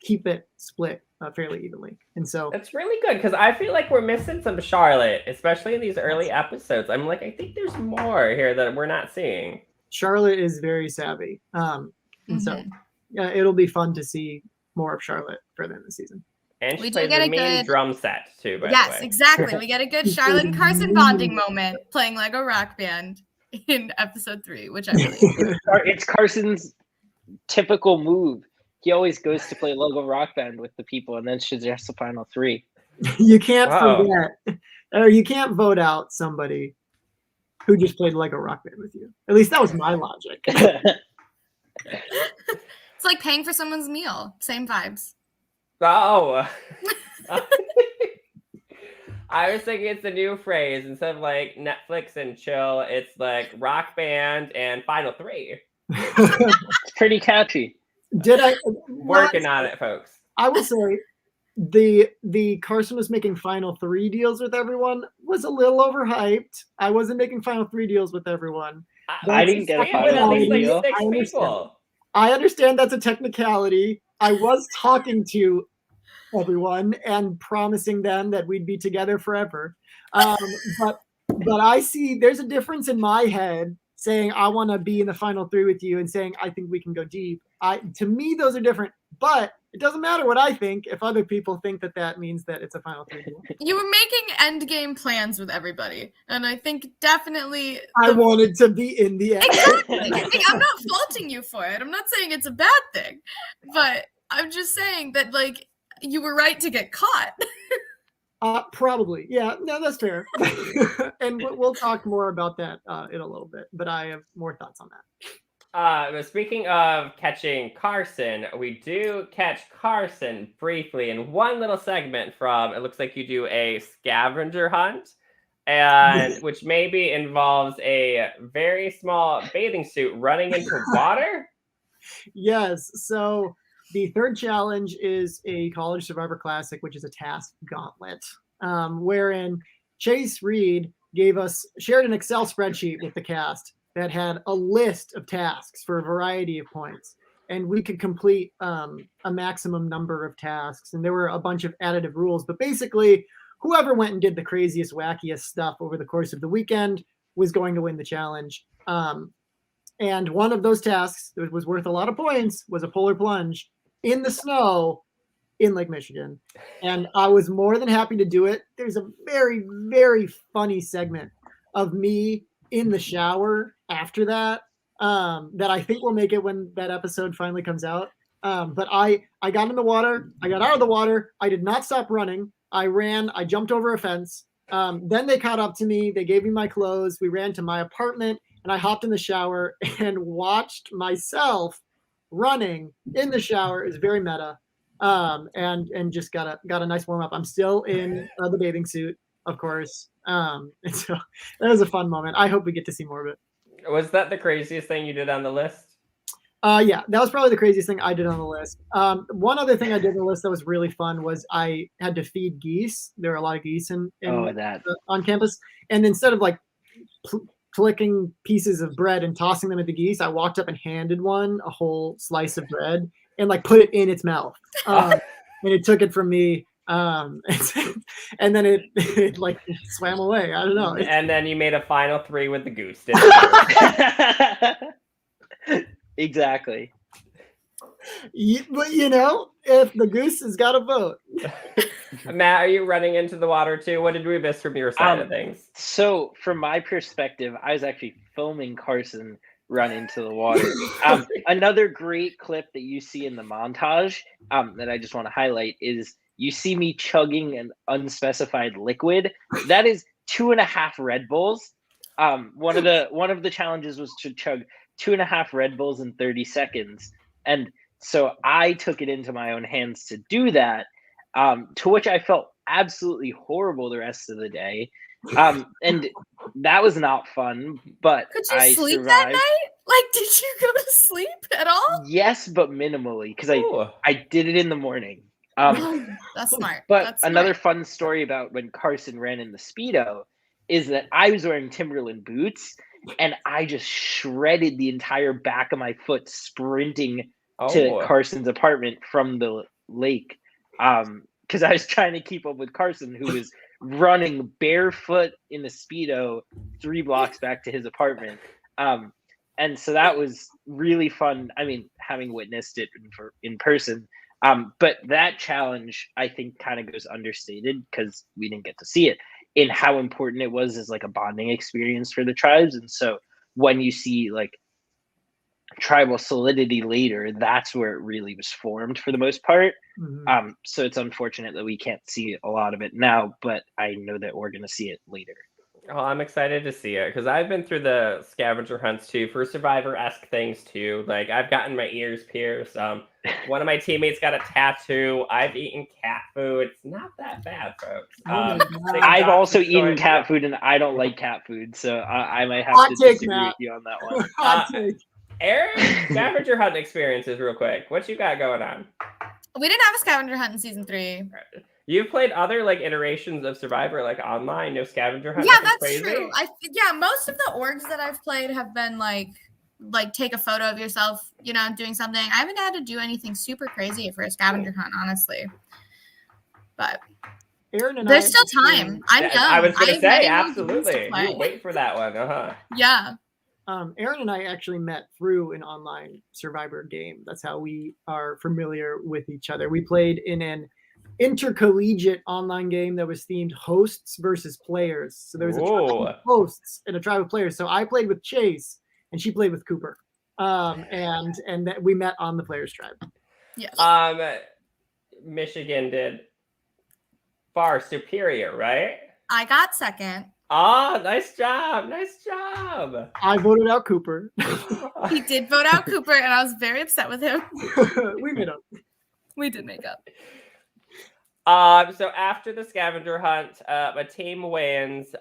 [SPEAKER 3] keep it split fairly evenly. And so
[SPEAKER 2] that's really good, because I feel like we're missing some Charlotte, especially in these early episodes. I'm like, I think there's more here that we're not seeing.
[SPEAKER 3] Charlotte is very savvy. And so it'll be fun to see more of Charlotte further in the season.
[SPEAKER 2] And she plays a mean drum set too, by the way.
[SPEAKER 1] Yes, exactly. We get a good Charlotte and Carson bonding moment playing Lego Rock Band in episode 3, which I really enjoy.
[SPEAKER 4] It's Carson's typical move. He always goes to play Lego Rock Band with the people and then suggests the final 3.
[SPEAKER 3] You can't forget, or you can't vote out somebody who just played Lego Rock Band with you. At least that was my logic.
[SPEAKER 1] It's like paying for someone's meal. Same vibes.
[SPEAKER 2] Oh. I was thinking it's a new phrase. Instead of like Netflix and chill, it's like rock band and final three.
[SPEAKER 4] It's pretty catchy.
[SPEAKER 3] Did I
[SPEAKER 2] Working on it, folks.
[SPEAKER 3] I will say the Carson was making final three deals with everyone was a little overhyped. I wasn't making final three deals with everyone.
[SPEAKER 4] I didn't get a
[SPEAKER 2] We would
[SPEAKER 4] final
[SPEAKER 2] at least
[SPEAKER 4] three
[SPEAKER 2] like
[SPEAKER 4] deal.
[SPEAKER 2] 6 people.
[SPEAKER 3] I understand that's a technicality. I was talking to everyone and promising them that we'd be together forever. But I see there's a difference in my head saying I want to be in the final three with you and saying I think we can go deep. To me, those are different. But it doesn't matter what I think if other people think that means that it's a final three deal.
[SPEAKER 1] You were making end game plans with everybody, and I think definitely
[SPEAKER 3] I wanted to be in the end.
[SPEAKER 1] Exactly. I'm not faulting you for it. I'm not saying it's a bad thing, but I'm just saying that like you were right to get caught.
[SPEAKER 3] Probably. Yeah, no, that's fair. And we'll talk more about that in a little bit, but I have more thoughts on that.
[SPEAKER 2] But speaking of catching Carson, we do catch Carson briefly in one little segment from, it looks like you do a scavenger hunt, and which maybe involves a very small bathing suit running into water.
[SPEAKER 3] Yes. So the third challenge is a College Survivor Classic, which is a task gauntlet, wherein Chase Reed shared an Excel spreadsheet with the cast that had a list of tasks for a variety of points. And we could complete a maximum number of tasks. And there were a bunch of additive rules. But basically, whoever went and did the craziest, wackiest stuff over the course of the weekend was going to win the challenge. And one of those tasks that was worth a lot of points was a polar plunge in the snow in Lake Michigan. And I was more than happy to do it. There's a very, very funny segment of me in the shower after that that I think will make it when that episode finally comes out. But I got in the water. I got out of the water. I did not stop running. I ran. I jumped over a fence. Then they caught up to me. They gave me my clothes. We ran to my apartment, and I hopped in the shower and watched myself running in the shower. Is very meta, and just got a nice warm up. I'm still in the bathing suit, of course. And so that was a fun moment. I hope we get to see more of it.
[SPEAKER 2] Was that the craziest thing you did on the list?
[SPEAKER 3] Yeah, that was probably the craziest thing I did on the list. One other thing I did on the list that was really fun was I had to feed geese. There are a lot of geese on campus, and instead of like flicking pieces of bread and tossing them at the geese, I walked up and handed one a whole slice of bread and like put it in its mouth, and it took it from me. And then it like swam away. I don't know.
[SPEAKER 2] And then you made a final three with the goose.
[SPEAKER 4] Exactly.
[SPEAKER 3] But if the goose has got a vote.
[SPEAKER 2] Matt, are you running into the water too? What did we miss from your side of things?
[SPEAKER 4] So from my perspective, I was actually filming Carson run into the water. Another great clip that you see in the montage that I just want to highlight is you see me chugging an unspecified liquid. That is 2.5 Red Bulls. One of the challenges was to chug 2.5 Red Bulls in 30 seconds. And so I took it into my own hands to do that, to which I felt absolutely horrible the rest of the day. And that was not fun, but
[SPEAKER 1] could you
[SPEAKER 4] I
[SPEAKER 1] sleep
[SPEAKER 4] survived.
[SPEAKER 1] that night? Like, did you go to sleep at all?
[SPEAKER 4] Yes, but minimally, because I did it in the morning.
[SPEAKER 1] That's smart.
[SPEAKER 4] But
[SPEAKER 1] That's
[SPEAKER 4] another
[SPEAKER 1] smart.
[SPEAKER 4] fun story about when Carson ran in the Speedo is that I was wearing Timberland boots and I just shredded the entire back of my foot sprinting to Carson's apartment from the lake. Because I was trying to keep up with Carson, who was running barefoot in the Speedo 3 blocks back to his apartment. And so that was really fun. I mean, having witnessed it in person. But that challenge, I think, kind of goes understated because we didn't get to see it, in how important it was as like a bonding experience for the tribes. And so when you see like tribal solidity later, that's where it really was formed for the most part. Mm-hmm. So it's unfortunate that we can't see a lot of it now, but I know that we're going to see it later.
[SPEAKER 2] Oh, I'm excited to see it because I've been through the scavenger hunts too for Survivor-esque things too. Like I've gotten my ears pierced. One of my teammates got a tattoo. I've eaten cat food. It's not that bad, folks.
[SPEAKER 3] Oh my God.
[SPEAKER 4] I've also eaten cat food, and I don't like cat food, so I might have to disagree with you on that one.
[SPEAKER 2] Erin, scavenger hunt experiences real quick. What you got going on?
[SPEAKER 1] We didn't have a scavenger hunt in season 3.
[SPEAKER 2] You've played other like iterations of Survivor, like online, no scavenger hunt.
[SPEAKER 1] Yeah, that's
[SPEAKER 2] crazy.
[SPEAKER 1] true. Most of the orgs that I've played have been like take a photo of yourself, doing something. I haven't had to do anything super crazy for a scavenger hunt, honestly. But
[SPEAKER 3] Erin and
[SPEAKER 1] there's still time. I'm young.
[SPEAKER 2] I was going to say,
[SPEAKER 1] many
[SPEAKER 2] absolutely. You wait for that one.
[SPEAKER 1] Yeah.
[SPEAKER 3] Erin and I actually met through an online Survivor game. That's how we are familiar with each other. We played in an intercollegiate online game that was themed hosts versus players. So there was a tribe of hosts and a tribe of players. So I played with Chase and she played with Cooper. And that we met on the players tribe.
[SPEAKER 1] Yes.
[SPEAKER 2] Michigan did far superior, right?
[SPEAKER 1] I got second.
[SPEAKER 2] Oh, nice job. Nice job.
[SPEAKER 3] I voted out Cooper.
[SPEAKER 1] He did vote out Cooper, and I was very upset with him.
[SPEAKER 3] We made up.
[SPEAKER 1] We did make up.
[SPEAKER 2] So after the scavenger hunt, a team wins.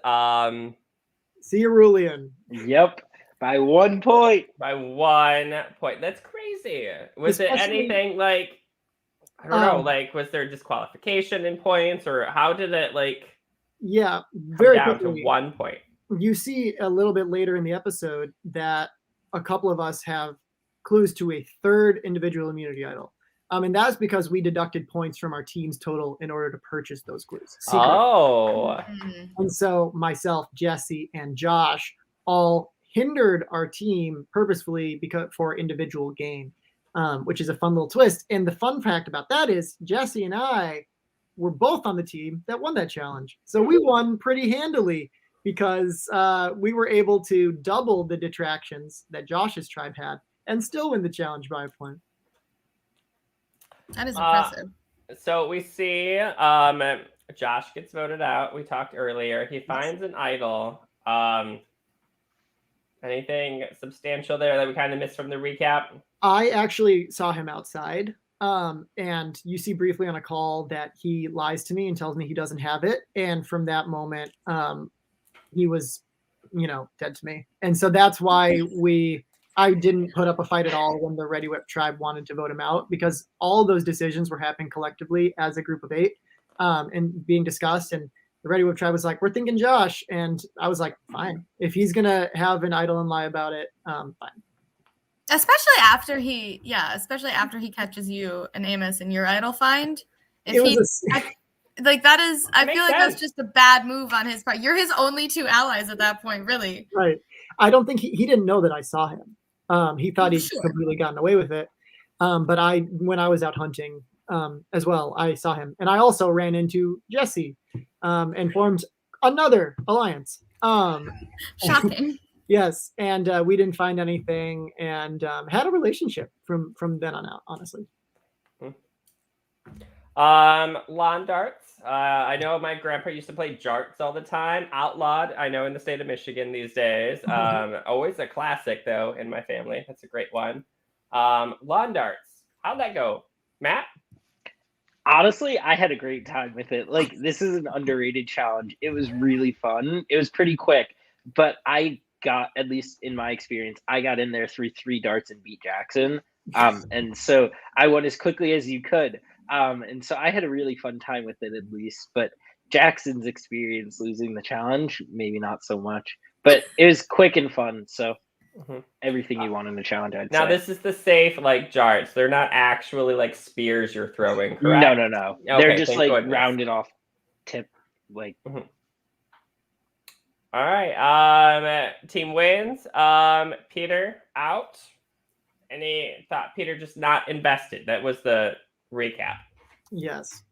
[SPEAKER 3] Cerulean.
[SPEAKER 4] Yep. By 1 point.
[SPEAKER 2] By 1 point. That's crazy. Was it anything like, I don't know, like, was there disqualification in points, or how did it
[SPEAKER 3] Yeah, very
[SPEAKER 2] down
[SPEAKER 3] quickly.
[SPEAKER 2] to 1 point?
[SPEAKER 3] You see a little bit later in the episode that a couple of us have clues to a third individual immunity idol. And that's because we deducted points from our team's total in order to purchase those clues.
[SPEAKER 2] Oh.
[SPEAKER 3] And so myself, Jesse, and Josh all hindered our team purposefully for individual gain, which is a fun little twist. And the fun fact about that is Jesse and I were both on the team that won that challenge. So we won pretty handily because we were able to double the detractions that Josh's tribe had and still win the challenge by a point.
[SPEAKER 1] That is impressive.
[SPEAKER 2] So we see Josh gets voted out. We talked earlier. He finds an idol. Anything substantial there that we kind of missed from the recap?
[SPEAKER 3] I actually saw him outside. And you see briefly on a call that he lies to me and tells me he doesn't have it. And from that moment, he was, dead to me. And so that's why I didn't put up a fight at all when the Ready Whip tribe wanted to vote him out, because all those decisions were happening collectively as a group of 8 and being discussed. And the Ready Whip tribe was like, we're thinking Josh. And I was like, fine. If he's going to have an idol and lie about it, fine.
[SPEAKER 1] Especially after he catches you and Amos in your idol find. I feel like that's just a bad move on his part. You're his only 2 allies at that point, really.
[SPEAKER 3] Right. I don't think he didn't know that I saw him. He thought he'd completely gotten away with it. But when I was out hunting as well, I saw him. And I also ran into Jesse and formed another alliance.
[SPEAKER 1] Shocking.
[SPEAKER 3] Yes, and we didn't find anything and had a relationship from then on out, honestly.
[SPEAKER 2] Lawn darts. I know my grandpa used to play jarts all the time. Outlawed, I know, in the state of Michigan these days. Always a classic, though, in my family. That's a great one. Lawn darts. How'd that go, Matt?
[SPEAKER 4] Honestly, I had a great time with it. Like, this is an underrated challenge. It was really fun. It was pretty quick, but I got, at least in my experience, I got in there through 3 darts and beat Jackson. And so I won as quickly as you could. And so I had a really fun time with it, at least. But Jackson's experience losing the challenge, maybe not so much. But it was quick and fun. So everything you want in the challenge, I'd say.
[SPEAKER 2] Now, this is the safe, jarts. They're not actually, spears you're throwing, correct?
[SPEAKER 4] No.
[SPEAKER 2] Okay,
[SPEAKER 4] they're just, rounded off tip,
[SPEAKER 2] All right. Team wins. Peter out. Any thought? Peter just not invested. That was the recap.
[SPEAKER 3] Yes.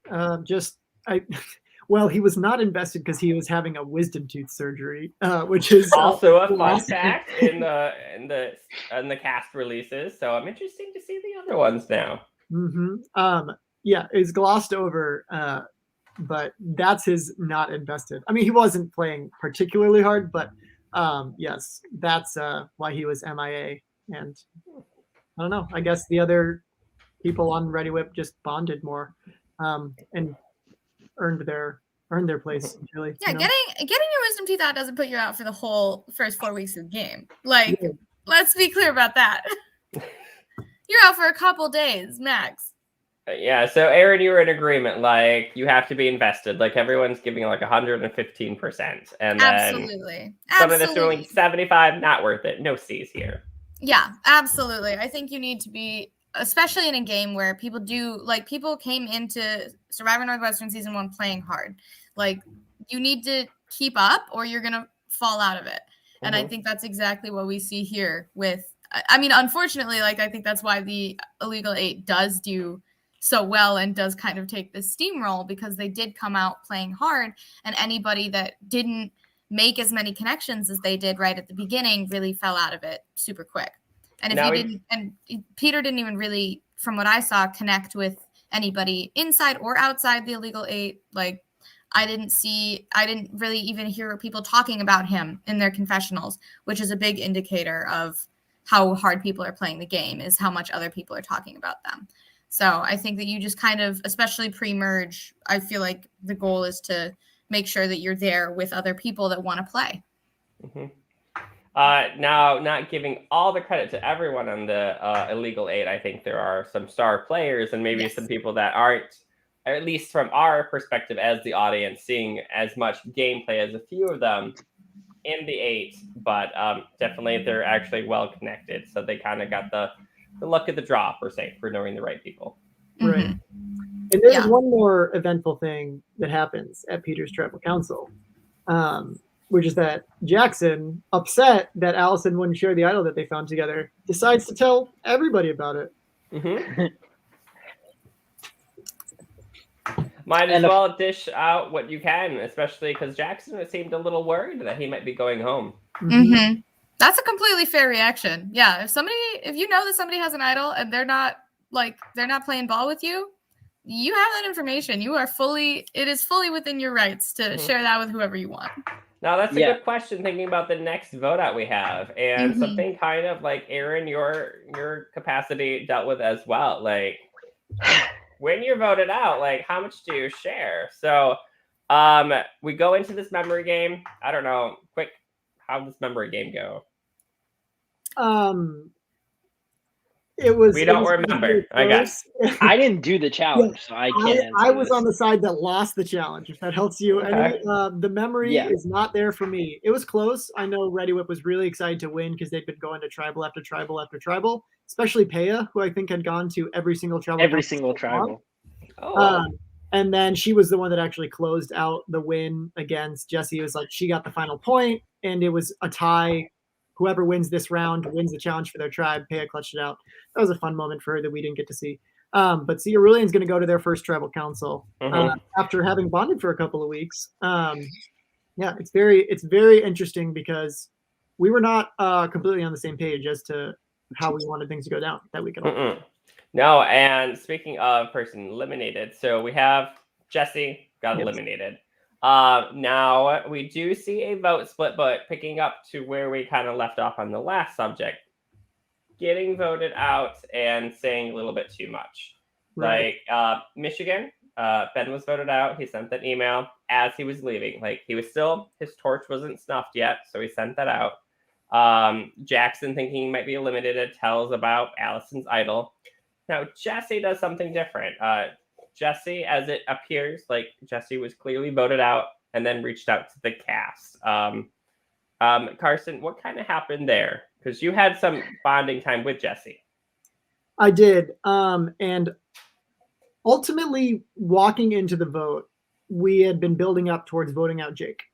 [SPEAKER 3] Well, he was not invested because he was having a wisdom tooth surgery, which is
[SPEAKER 2] also a fun fact in the cast releases. So I'm interested to see the other ones now.
[SPEAKER 3] Yeah, it's glossed over but that's his not invested. I mean, he wasn't playing particularly hard, but yes, that's why he was MIA. And I don't know. I guess the other people on Ready Whip just bonded more and earned their place. Really,
[SPEAKER 1] Yeah,
[SPEAKER 3] you know?
[SPEAKER 1] getting your wisdom teeth out doesn't put you out for the whole first 4 weeks of the game. Like,
[SPEAKER 3] Yeah.
[SPEAKER 1] let's be clear about that. You're out for a couple days max.
[SPEAKER 2] Yeah, so Erin, you were in agreement. Like, you have to be invested. Like, everyone's giving like 115%, and then
[SPEAKER 1] Absolutely.
[SPEAKER 2] something that's doing 75, not worth it. No C's here.
[SPEAKER 1] Yeah, absolutely. I think you need to be, especially in a game where people came into Survivor Northwestern Season 1 playing hard. Like, you need to keep up or you're going to fall out of it. And I think that's exactly what we see here with, I mean, unfortunately, like, I think that's why the Illegal 8 does do so well and does kind of take this steamroll, because they did come out playing hard, and anybody that didn't make as many connections as they did right at the beginning really fell out of it super quick. And Peter didn't even really, from what I saw, connect with anybody inside or outside the Illegal 8. Like, I didn't really even hear people talking about him in their confessionals, which is a big indicator of how hard people are playing the game, is how much other people are talking about them. So I think that you just kind of, especially pre-merge, I feel like the goal is to make sure that you're there with other people that want to play.
[SPEAKER 2] Now, not giving all the credit to everyone on the Illegal 8, I think there are some star players and maybe some people that aren't, at least from our perspective as the audience, seeing as much gameplay as a few of them in the 8, but definitely they're actually well connected. So they kind of got the luck of the draw, per se, for knowing the right people.
[SPEAKER 3] Right. And there's one more eventful thing that happens at Peter's Tribal Council, which is that Jackson, upset that Allison wouldn't share the idol that they found together, decides to tell everybody about it.
[SPEAKER 2] Might as well dish out what you can, especially because Jackson seemed a little worried that he might be going home.
[SPEAKER 1] That's a completely fair reaction. Yeah, if you know that somebody has an idol and they're not playing ball with you, you have that information. It is fully within your rights to share that with whoever you want.
[SPEAKER 2] Now, that's a good question, thinking about the next vote out we have, and something kind of like, Erin, your capacity dealt with as well. Like, when you're voted out, like, how much do you share? So we go into this memory game. I don't know, quick, how does this memory game go? We don't remember. I guess
[SPEAKER 4] I didn't do the challenge, so I can't.
[SPEAKER 3] I was on the side that lost the challenge. If that helps you, the memory is not there for me. It was close. I know Ready Whip was really excited to win because they'd been going to tribal after tribal after tribal, especially Paia, who I think had gone to every single tribal. And then she was the one that actually closed out the win against Jesse. It was like she got the final point, and it was a tie. Whoever wins this round wins the challenge for their tribe. Paia clutched it out. That was a fun moment for her that we didn't get to see. But Cerulean's going to go to their first tribal council after having bonded for a couple of weeks. It's very interesting because we were not completely on the same page as to how we wanted things to go down that weekend.
[SPEAKER 2] No, and speaking of person eliminated, so we have Jesse got eliminated. Now we do see a vote split, but picking up to where we kind of left off on the last subject, getting voted out and saying a little bit too much. Like Michigan, Ben was voted out. He sent that email as he was leaving. Like, he was still, his torch wasn't snuffed yet, so he sent that out. Jackson, thinking he might be eliminated, tells about Allison's idol. Now Jesse does something different. Jesse, as it appears, like, Jesse was clearly voted out and then reached out to the cast. Carson, what kind of happened there? Because you had some bonding time with Jesse.
[SPEAKER 3] I did. And ultimately, walking into the vote, we had been building up towards voting out Jake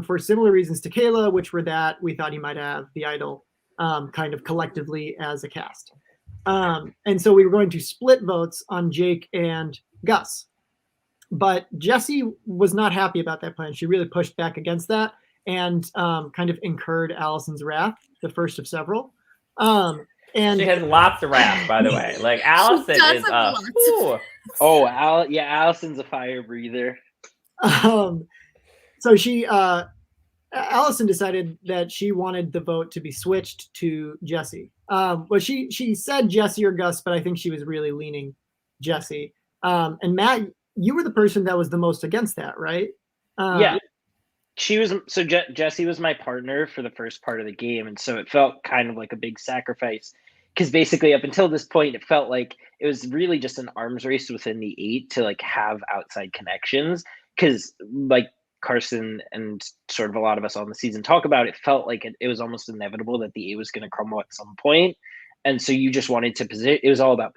[SPEAKER 3] for similar reasons to Kayla, which were that we thought he might have the idol kind of collectively as a cast. And so we were going to split votes on Jake and Gus. But Jesse was not happy about that plan. She really pushed back against that and kind of incurred Allison's wrath, the first of several. And
[SPEAKER 2] she has lots of wrath, by the way. Like, Allison is
[SPEAKER 4] Allison's a fire breather.
[SPEAKER 3] So Allison decided that she wanted the vote to be switched to Jesse. Well, she said Jesse or Gus, but I think she was really leaning Jesse. And Matt, you were the person that was the most against that, right?
[SPEAKER 4] Yeah. Jesse was my partner for the first part of the game, and so it felt kind of like a big sacrifice because basically up until this point it felt like it was really just an arms race within the 8 to like have outside connections, because like Carson and sort of a lot of us on the season talk about, it felt like it was almost inevitable that the 8 was going to crumble at some point, and so you just wanted to position. It was all about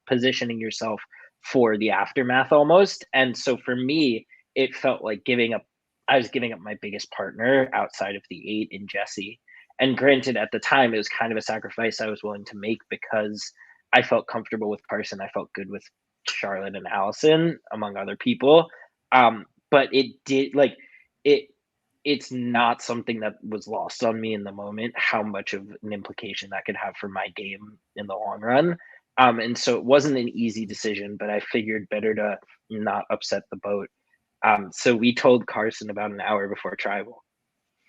[SPEAKER 4] positioning yourself for the aftermath almost, and so for me it felt like I was giving up my biggest partner outside of the 8 in Jesse. And granted, at the time, it was kind of a sacrifice I was willing to make because I felt comfortable with Carson. I felt good with Charlotte and Allison, among other people. But it did, like, it's not something that was lost on me in the moment, how much of an implication that could have for my game in the long run. And so it wasn't an easy decision, but I figured better to not upset the boat. So we told Carson about an hour before tribal.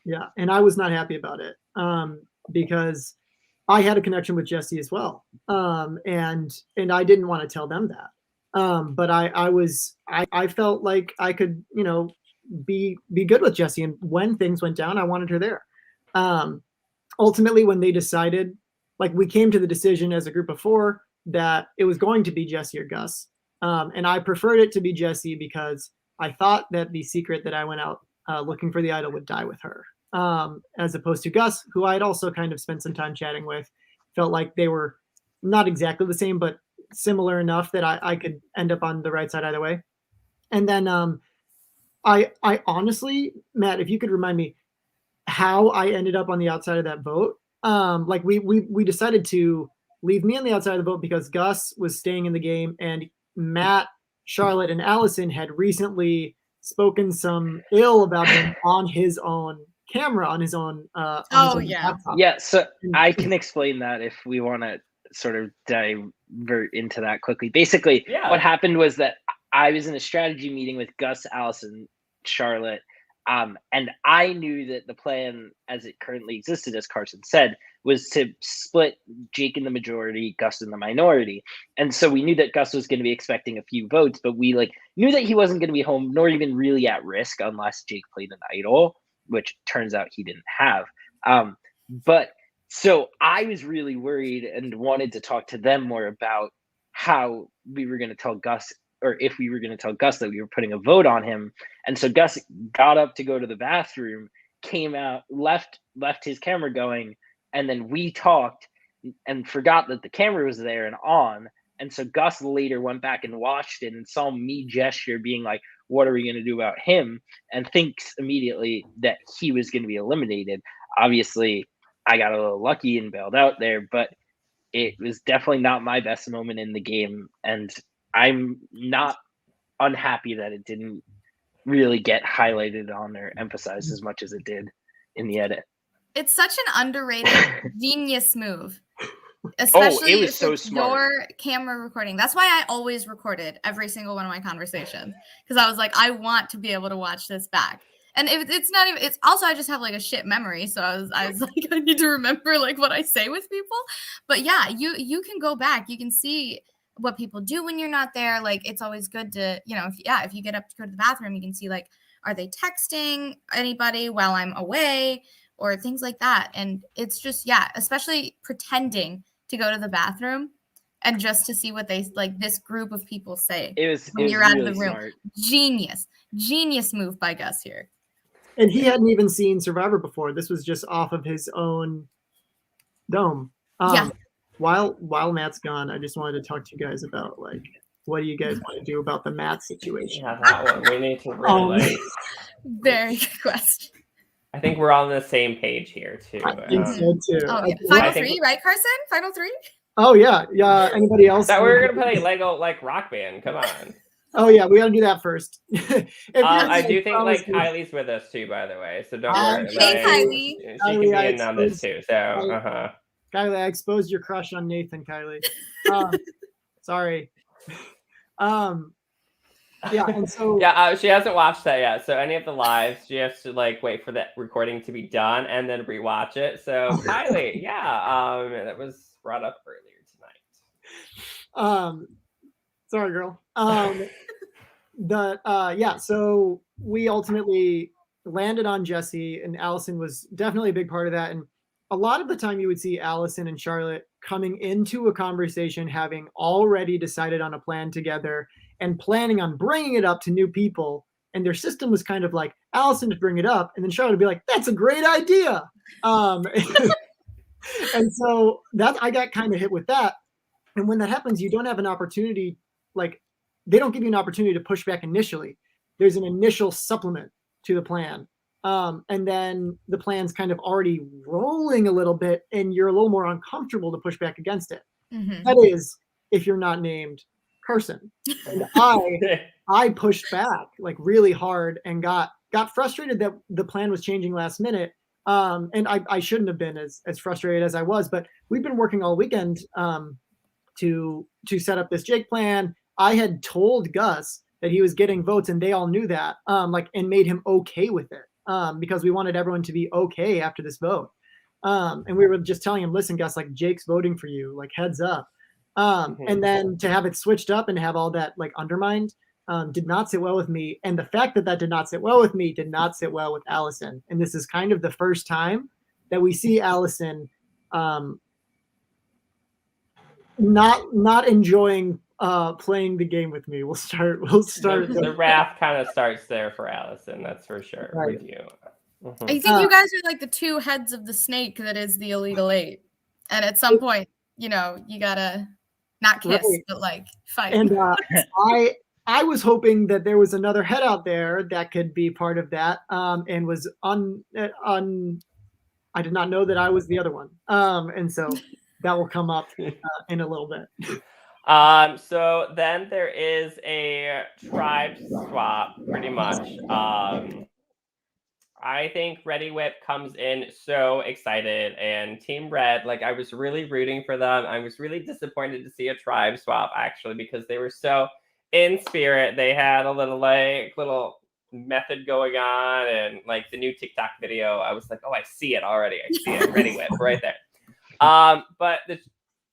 [SPEAKER 3] Yeah, and I was not happy about it because I had a connection with Jesse as well, and I didn't want to tell them that. But I felt like I could, be good with Jesse, and when things went down, I wanted her there. Ultimately, when they decided, like, we came to the decision as a group of 4 that it was going to be Jesse or Gus, and I preferred it to be Jesse because I thought that the secret that I went out looking for the idol would die with her, as opposed to Gus, who I had also kind of spent some time chatting with. Felt like they were not exactly the same, but similar enough that I could end up on the right side either way. And then I honestly, Matt, if you could remind me how I ended up on the outside of that vote. Like we decided to leave me on the outside of the vote because Gus was staying in the game, and Matt, Charlotte, and Allison had recently spoken some ill about him on his own camera, on his own laptop.
[SPEAKER 4] Yeah, so I can explain that if we want to sort of divert into that quickly. Basically, what happened was that I was in a strategy meeting with Gus, Allison, Charlotte, and I knew that the plan as it currently existed, as Carson said, was to split Jake in the majority, Gus in the minority. And so we knew that Gus was going to be expecting a few votes, but we knew that he wasn't going to be home nor even really at risk unless Jake played an idol, which turns out he didn't have. But so I was really worried and wanted to talk to them more about how we were going to tell Gus, or if we were going to tell Gus that we were putting a vote on him. And so Gus got up to go to the bathroom, came out, left his camera going, and then we talked and forgot that the camera was there and on. And so Gus later went back and watched it and saw me gesture being like, what are we going to do about him? And thinks immediately that he was going to be eliminated. Obviously, I got a little lucky and bailed out there, but it was definitely not my best moment in the game. And I'm not unhappy that it didn't really get highlighted on or emphasized as much as it did in the edit.
[SPEAKER 1] It's such an underrated genius move. Especially
[SPEAKER 4] it was so smart.
[SPEAKER 1] Your camera recording. That's why I always recorded every single one of my conversations, because I was like, I want to be able to watch this back. And it's not even, it's also, I just have like a shit memory. So I was like, I need to remember like what I say with people. But yeah, you can go back. You can see what people do when you're not there. Like, it's always good to, if you get up to go to the bathroom, you can see like, are they texting anybody while I'm away or things like that. And it's just, especially pretending to go to the bathroom and just to see what they like this group of people say when you're out of the room. Smart. Genius move by Gus here.
[SPEAKER 3] And he hadn't even seen Survivor before. This was just off of his own dome. While Matt's gone, I just wanted to talk to you guys about like, what do you guys want to do about the Matt situation?
[SPEAKER 2] Yeah, that one. We need to really
[SPEAKER 1] very good question.
[SPEAKER 2] I think we're on the same page here too.
[SPEAKER 3] I think so too.
[SPEAKER 1] Oh, yeah. Final three, right, Carson? Final three?
[SPEAKER 3] Oh yeah. Anybody else?
[SPEAKER 2] That we're gonna play Lego like Rock Band. Come on.
[SPEAKER 3] Oh yeah, we gotta do that first.
[SPEAKER 2] I do think like Kylie's with us too, by the way. So don't worry.
[SPEAKER 1] Hey, Kylie.
[SPEAKER 2] She can be in on this too. So
[SPEAKER 3] Kylie, I exposed your crush on Nathan, Kylie. Sorry. Yeah, and so
[SPEAKER 2] yeah, she hasn't watched that yet. So any of the lives, she has to like wait for that recording to be done and then rewatch it. So Kylie, yeah, that was brought up earlier tonight.
[SPEAKER 3] Sorry, girl. So we ultimately landed on Jesse, and Allison was definitely a big part of that. And a lot of the time you would see Allison and Charlotte coming into a conversation having already decided on a plan together and planning on bringing it up to new people. And their system was kind of like Allison would bring it up, and then Charlotte would be like, "That's a great idea." And so I got kind of hit with that. And when that happens, you don't have an opportunity, like they don't give you an opportunity to push back initially. There's an initial supplement to the plan. And then the plan's kind of already rolling a little bit, and you're a little more uncomfortable to push back against it.
[SPEAKER 1] Mm-hmm.
[SPEAKER 3] That is, if you're not named Carson. And I pushed back like really hard and got frustrated that the plan was changing last minute. And I shouldn't have been as frustrated as I was, but we've been working all weekend to set up this Jake plan. I had told Gus that he was getting votes, and they all knew that, and made him okay with it, because we wanted everyone to be okay after this vote. And we were just telling him, listen, Gus, like Jake's voting for you, like heads up. And then to have it switched up and have all that like undermined did not sit well with me. And the fact that did not sit well with me did not sit well with Allison. And this is kind of the first time that we see Allison not enjoying playing the game with me. We'll start.
[SPEAKER 2] The wrath kind of starts there for Allison. That's for sure.
[SPEAKER 3] Right.
[SPEAKER 2] With you.
[SPEAKER 1] I think you guys are like the two heads of the snake that is the illegal 8. And at some point, you gotta not kiss, right, but like fight.
[SPEAKER 3] And I was hoping that there was another head out there that could be part of that, and was I did not know that I was the other one. And so that will come up in a little bit.
[SPEAKER 2] So then there is a tribe swap, pretty much. I think Ready Whip comes in so excited, and Team Red, like I was really rooting for them. I was really disappointed to see a tribe swap actually, because they were so in spirit. They had a little method going on, and like the new TikTok video, I was like, oh, I see it already. I see it. Ready Whip right there. But the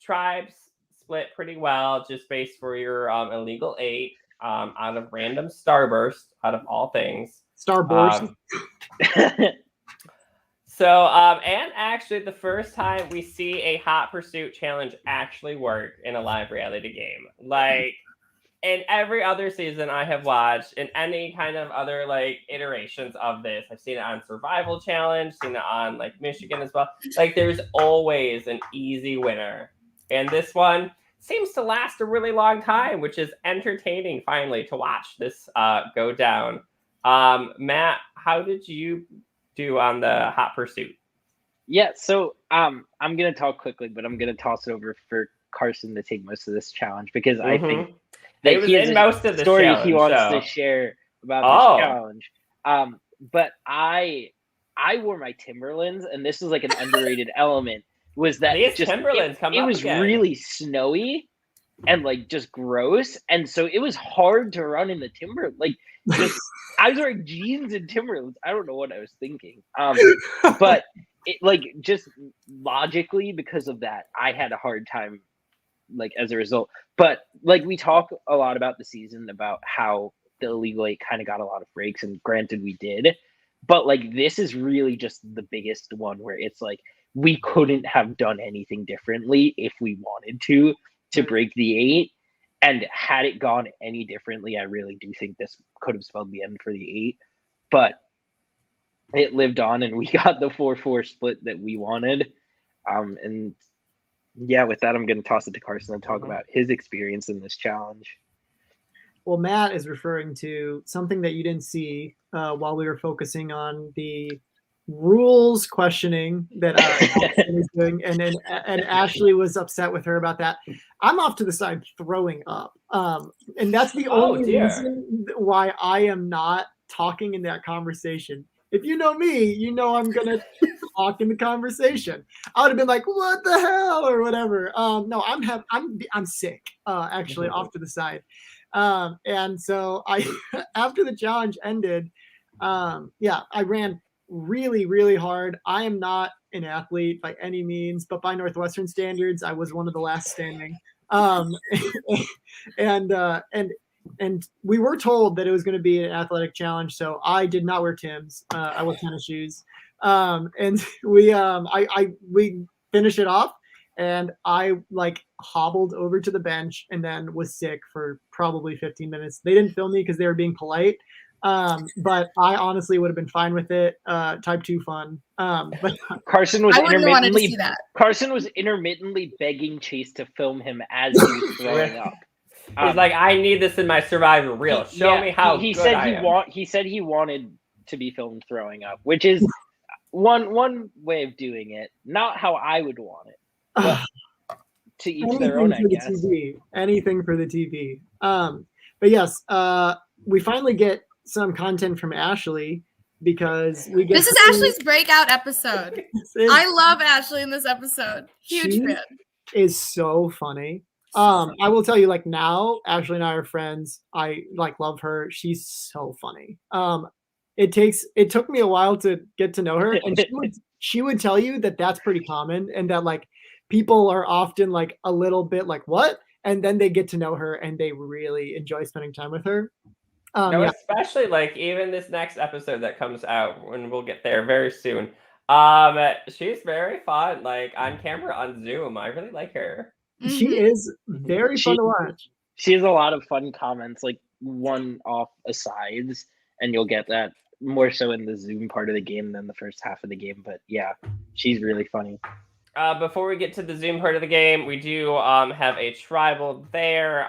[SPEAKER 2] tribes split pretty well, just based for your illegal 8 out of random Starburst, out of all things.
[SPEAKER 3] Starburst.
[SPEAKER 2] And actually the first time we see a hot pursuit challenge actually work in a live reality game. Like in every other season I have watched, in any kind of other like iterations of this, I've seen it on Survival Challenge, seen it on like Michigan as well. Like there's always an easy winner. And this one seems to last a really long time, which is entertaining finally to watch this go down. Matt, how did you do on the hot pursuit?
[SPEAKER 4] Yeah, so I'm gonna talk quickly, but I'm gonna toss it over for Carson to take most of this challenge, because I think that he has most of the story he wants to share about this challenge. But I wore my Timberlands, and this is like an underrated element. Was that
[SPEAKER 2] these Timberlands
[SPEAKER 4] it was again. Really snowy and like just gross, and so it was hard to run in the timber. Like just I was wearing jeans and Timberlands. I don't know what I was thinking. But it like just logically, because of that, I had a hard time like as a result. But like we talk a lot about the season, about how the illegal 8 kind of got a lot of breaks, and granted we did, but like this is really just the biggest one where it's like we couldn't have done anything differently if we wanted to break the 8. And had it gone any differently, I really do think this could have spelled the end for the 8. But it lived on, and we got the 4-4 split that we wanted. And yeah, with that, I'm going to toss it to Carson and talk about his experience in this challenge.
[SPEAKER 3] Well, Matt is referring to something that you didn't see while we were focusing on the rules questioning that was doing, and Ashley was upset with her about that. I'm off to the side throwing up, and that's the only reason why I am not talking in that conversation. If you know me, you know I'm gonna talk in the conversation. I would have been like, "What the hell?" or whatever. No, I'm sick. Actually, off to the side. And so I, after the challenge ended, I ran really, really hard. I am not an athlete by any means, but by Northwestern standards, I was one of the last standing. And we were told that it was going to be an athletic challenge, so I did not wear Tim's. I wore tennis shoes, and we finished it off, and I like hobbled over to the bench and then was sick for probably 15 minutes. They didn't film me because they were being polite, but I honestly would have been fine with it. Type 2 fun. But
[SPEAKER 4] Carson was
[SPEAKER 1] I wouldn't have wanted to see that.
[SPEAKER 4] Carson was intermittently begging Chase to film him as he was throwing up.
[SPEAKER 2] He's like, I need this in my Survivor reel. Show me how
[SPEAKER 4] he
[SPEAKER 2] good
[SPEAKER 4] said
[SPEAKER 2] I am.
[SPEAKER 4] He said he wanted to be filmed throwing up, which is one way of doing it. Not how I would want it, but to each their own, I guess.
[SPEAKER 3] Anything for the TV. But yes, we finally get some content from Ashley because we get.
[SPEAKER 1] This is Ashley's breakout episode. I love Ashley in this episode. Huge fan.
[SPEAKER 3] Is so funny. I will tell you, like, now Ashley and I are friends. I like love her. She's so funny. It took me a while to get to know her, and she would tell you that that's pretty common, and that like people are often like a little bit like what, and then they get to know her and they really enjoy spending time with her.
[SPEAKER 2] Especially like even this next episode that comes out, and we'll get there very soon. She's very fun, like on camera on Zoom. I really like her.
[SPEAKER 3] She is very fun to watch.
[SPEAKER 4] She has a lot of fun comments, like one-off asides, and you'll get that more so in the Zoom part of the game than the first half of the game. But yeah, she's really funny.
[SPEAKER 2] Before we get to the Zoom part of the game, we do have a tribal there.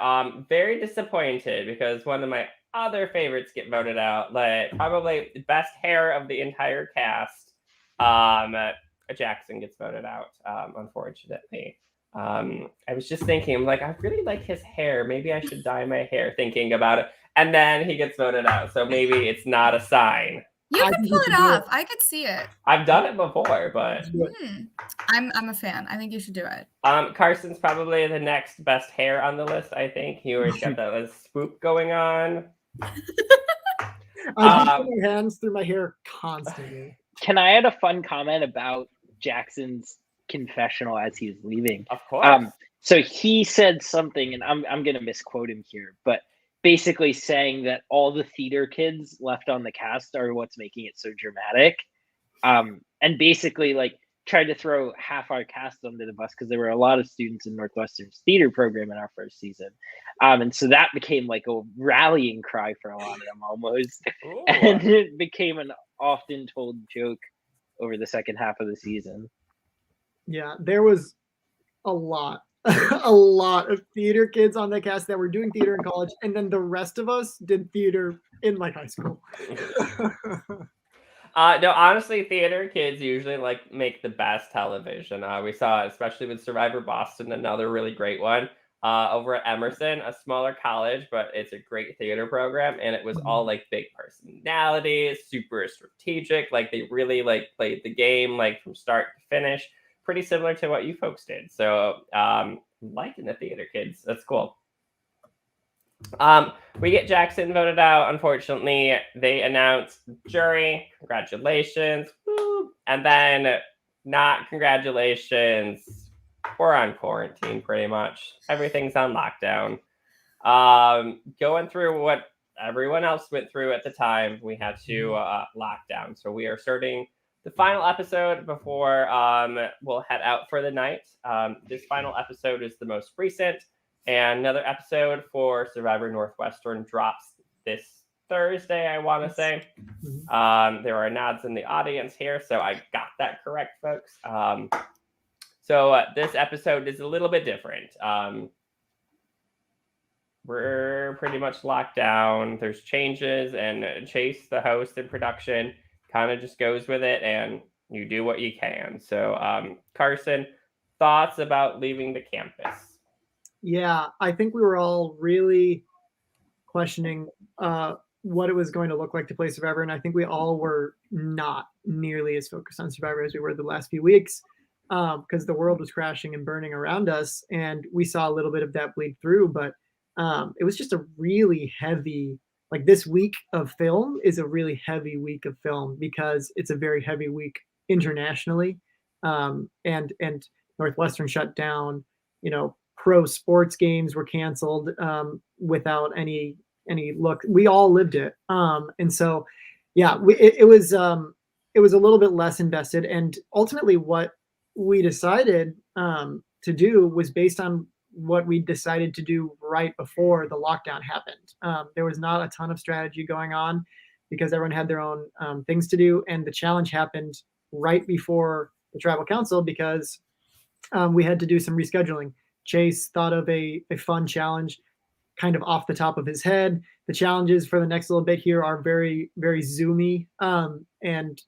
[SPEAKER 2] Very disappointed because one of my other favorites get voted out. Like probably the best hair of the entire cast. Jackson gets voted out, unfortunately. I was just thinking, I'm like, I really like his hair. Maybe I should dye my hair, thinking about it. And then he gets voted out. So maybe it's not a sign.
[SPEAKER 1] You can pull it off. I could see it.
[SPEAKER 2] I've done it before, but
[SPEAKER 1] I'm a fan. I think you should do it.
[SPEAKER 2] Carson's probably the next best hair on the list, I think. He already got that little swoop going on.
[SPEAKER 3] I put my hands through my hair constantly.
[SPEAKER 4] Can I add a fun comment about Jackson's confessional as he's leaving?
[SPEAKER 2] Of course.
[SPEAKER 4] So he said something, and I'm gonna misquote him here, but basically saying that all the theater kids left on the cast are what's making it so dramatic, and basically like tried to throw half our cast under the bus because there were a lot of students in Northwestern's theater program in our first season, and so that became like a rallying cry for a lot of them almost. Ooh. And it became an often told joke over the second half of the season.
[SPEAKER 3] Yeah, there was a lot of theater kids on the cast that were doing theater in college, and then the rest of us did theater in like high school.
[SPEAKER 2] No, honestly, theater kids usually like make the best television. We saw it, especially with Survivor Boston, another really great one. Over at Emerson, a smaller college, but it's a great theater program, and it was all like big personalities, super strategic. Like they really like played the game like from start to finish. Pretty similar to what you folks did. So liking the theater kids. That's cool. We get Jackson voted out. Unfortunately, they announced jury. Congratulations. Woo. And then not congratulations. We're on quarantine pretty much. Everything's on lockdown. Going through what everyone else went through at the time, we had to lock down. So we are starting the final episode before we'll head out for the night. This final episode is the most recent, and another episode for Survivor Northwestern drops this Thursday, I want to say. There are nods in the audience here, so I got that correct, folks. So this episode is a little bit different. We're pretty much locked down. There's changes, and Chase, the host and production, kind of just goes with it, and you do what you can. So, Carson, thoughts about leaving the campus?
[SPEAKER 3] Yeah, I think we were all really questioning what it was going to look like to play Survivor, and I think we all were not nearly as focused on Survivor as we were the last few weeks, because the world was crashing and burning around us, and we saw a little bit of that bleed through. But it was just a really heavy, like this week of film is a really heavy week of film because it's a very heavy week internationally. And Northwestern shut down, pro sports games were canceled without any look. We all lived it. And so, yeah, it was a little bit less invested. And ultimately what we decided to do was based on what we decided to do right before the lockdown happened. There was not a ton of strategy going on because everyone had their own things to do. And the challenge happened right before the tribal council because we had to do some rescheduling. Chase thought of a fun challenge kind of off the top of his head. The challenges for the next little bit here are very, very zoomy, and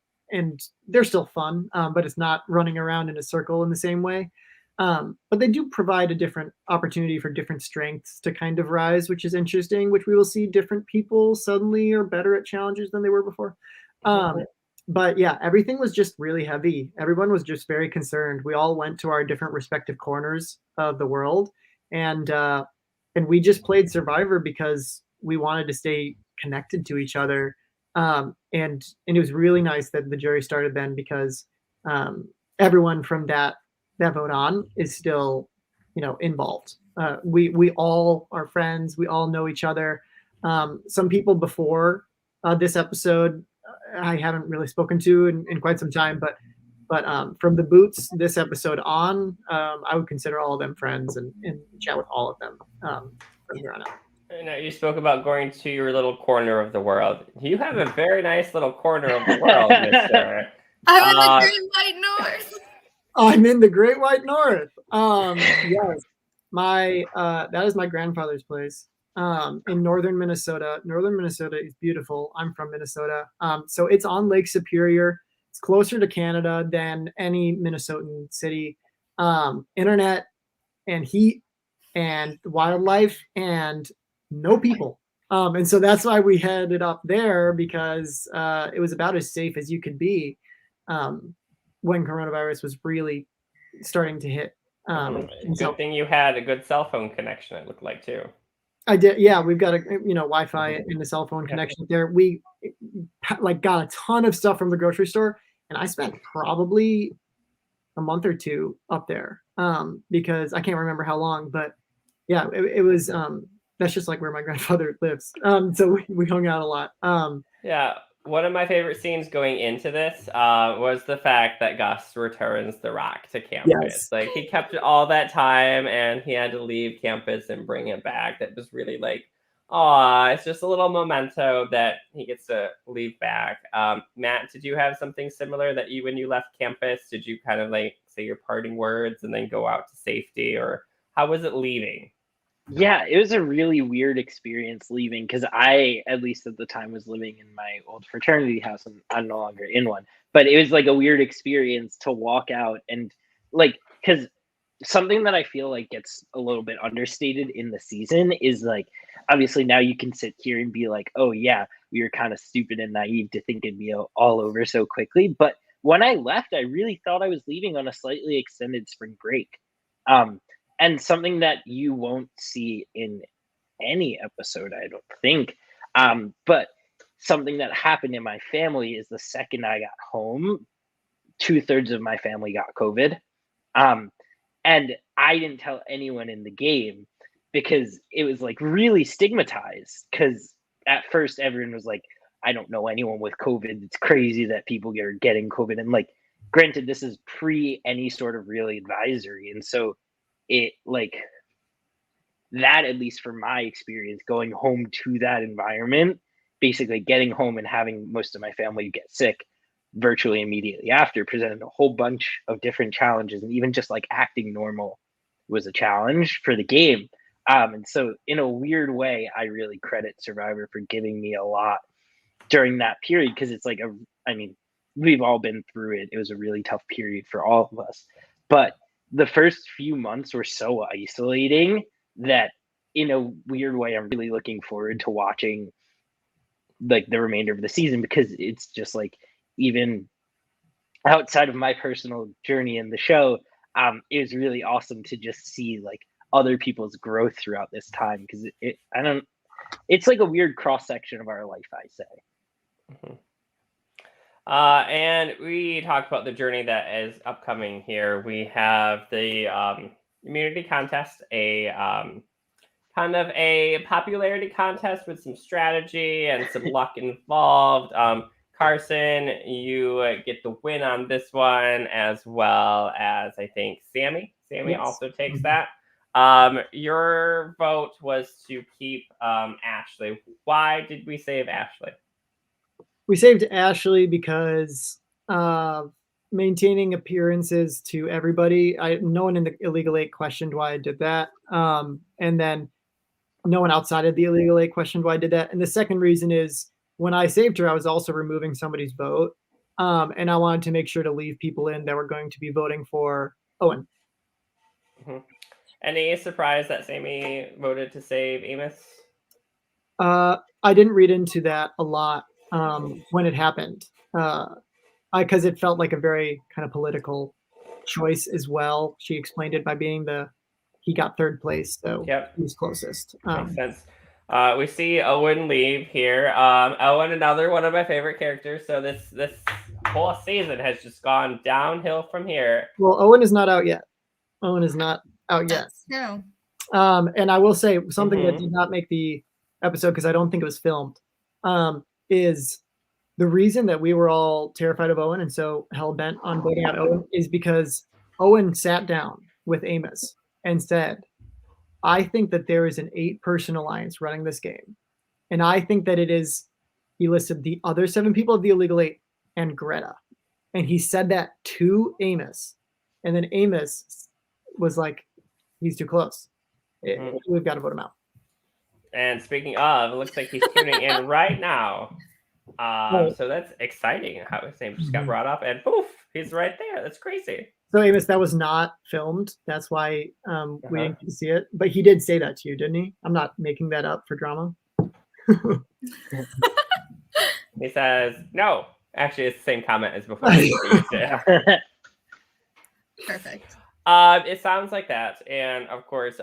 [SPEAKER 3] they're still fun, but it's not running around in a circle in the same way. But they do provide a different opportunity for different strengths to kind of rise, which is interesting, which we will see different people suddenly are better at challenges than they were before. But yeah, everything was just really heavy. Everyone was just very concerned. We all went to our different respective corners of the world, and we just played Survivor because we wanted to stay connected to each other. And it was really nice that the jury started then because everyone from that vote on is still, involved. We all are friends. We all know each other. Some people before this episode I haven't really spoken to in quite some time, but from the boots this episode on, I would consider all of them friends and chat with all of them from here on out.
[SPEAKER 2] You spoke about going to your little corner of the world. You have a very nice little corner of the world, mister.
[SPEAKER 1] I'm in the Great White North.
[SPEAKER 3] I'm in the Great White North. Yes, that is my grandfather's place. In northern Minnesota. Northern Minnesota is beautiful. I'm from Minnesota. So it's on Lake Superior. It's closer to Canada than any Minnesotan city. Internet and heat and wildlife and no people. And so that's why we headed up there because it was about as safe as you could be when coronavirus was really starting to hit.
[SPEAKER 2] Good thing you had a good cell phone connection, it looked like, too.
[SPEAKER 3] I did. Yeah, we've got a Wi-Fi and the cell phone connection there. We got a ton of stuff from the grocery store, and I spent probably a month or two up there because I can't remember how long, but yeah, it was. That's just like where my grandfather lives. So we hung out a lot.
[SPEAKER 2] Yeah. One of my favorite scenes going into this was the fact that Gus returns the rock to campus.
[SPEAKER 3] Yes.
[SPEAKER 2] Like, he kept it all that time and he had to leave campus and bring it back. That was really like, it's just a little memento that he gets to leave back. Matt, did you have something similar that when you left campus, did you kind of like say your parting words and then go out to safety, or how was it leaving?
[SPEAKER 4] Yeah, it was a really weird experience leaving because I, at least at the time, was living in my old fraternity house and I'm no longer in one. But it was like a weird experience to walk out and because something that I feel like gets a little bit understated in the season is like, obviously now you can sit here and be like, oh yeah, we were kind of stupid and naive to think it'd be all over so quickly. But when I left, I really thought I was leaving on a slightly extended spring break. And something that you won't see in any episode, I don't think. But something that happened in my family is the second I got home, 2/3 of my family got COVID. And I didn't tell anyone in the game because it was like really stigmatized. Because at first everyone was like, I don't know anyone with COVID. It's crazy that people are getting COVID. And like, granted, this is pre any sort of real advisory. And so it that, at least from my experience, going home to that environment, basically getting home and having most of my family get sick virtually immediately after, presented a whole bunch of different challenges. And even just like acting normal was a challenge for the game. And so in a weird way, I really credit Survivor for giving me a lot during that period, because it's like, we've all been through it. It was a really tough period for all of us. But the first few months were so isolating that in a weird way, I'm really looking forward to watching like the remainder of the season, because it's just like, even outside of my personal journey in the show, it was really awesome to just see like other people's growth throughout this time, because it's like a weird cross section of our life, I say.
[SPEAKER 2] Mm-hmm. And we talked about the journey that is upcoming here. We have the immunity contest, a kind of a popularity contest with some strategy and some luck involved. Carson, you get the win on this one, as well as I think Sammy. Sammy also takes that. Your vote was to keep Ashley. Why did we save Ashley?
[SPEAKER 3] We saved Ashley because maintaining appearances to everybody. No one in the Illegal 8 questioned why I did that. And then no one outside of the Illegal 8 questioned why I did that. And the second reason is when I saved her, I was also removing somebody's vote. And I wanted to make sure to leave people in that were going to be voting for Owen.
[SPEAKER 2] Mm-hmm. Any surprise that Sammy voted to save Amos?
[SPEAKER 3] I didn't read into that a lot when it happened, because it felt like a very kind of political choice as well. She explained it by being he got third place, so he was closest.
[SPEAKER 2] Makes sense. We see Owen leave here. Owen, another one of my favorite characters. So this whole season has just gone downhill from here.
[SPEAKER 3] Well, Owen is not out yet. Owen is not out yet.
[SPEAKER 1] No.
[SPEAKER 3] And I will say something that did not make the episode, because I don't think it was filmed, is the reason that we were all terrified of Owen and so hell-bent on voting out Owen is because Owen sat down with Amos and said, I think that there is an 8-person alliance running this game. And I think that he listed the other 7 people of the Illegal 8 and Greta. And he said that to Amos. And then Amos was like, he's too close. We've got to vote him out.
[SPEAKER 2] And speaking of, it looks like he's tuning in right now. So that's exciting how his name just got brought up, and poof, he's right there. That's crazy.
[SPEAKER 3] So Amos, that was not filmed. That's why we didn't get to see it. But he did say that to you, didn't he? I'm not making that up for drama.
[SPEAKER 2] He says, no. Actually, it's the same comment as before.
[SPEAKER 1] Perfect.
[SPEAKER 2] It sounds like that. And of course,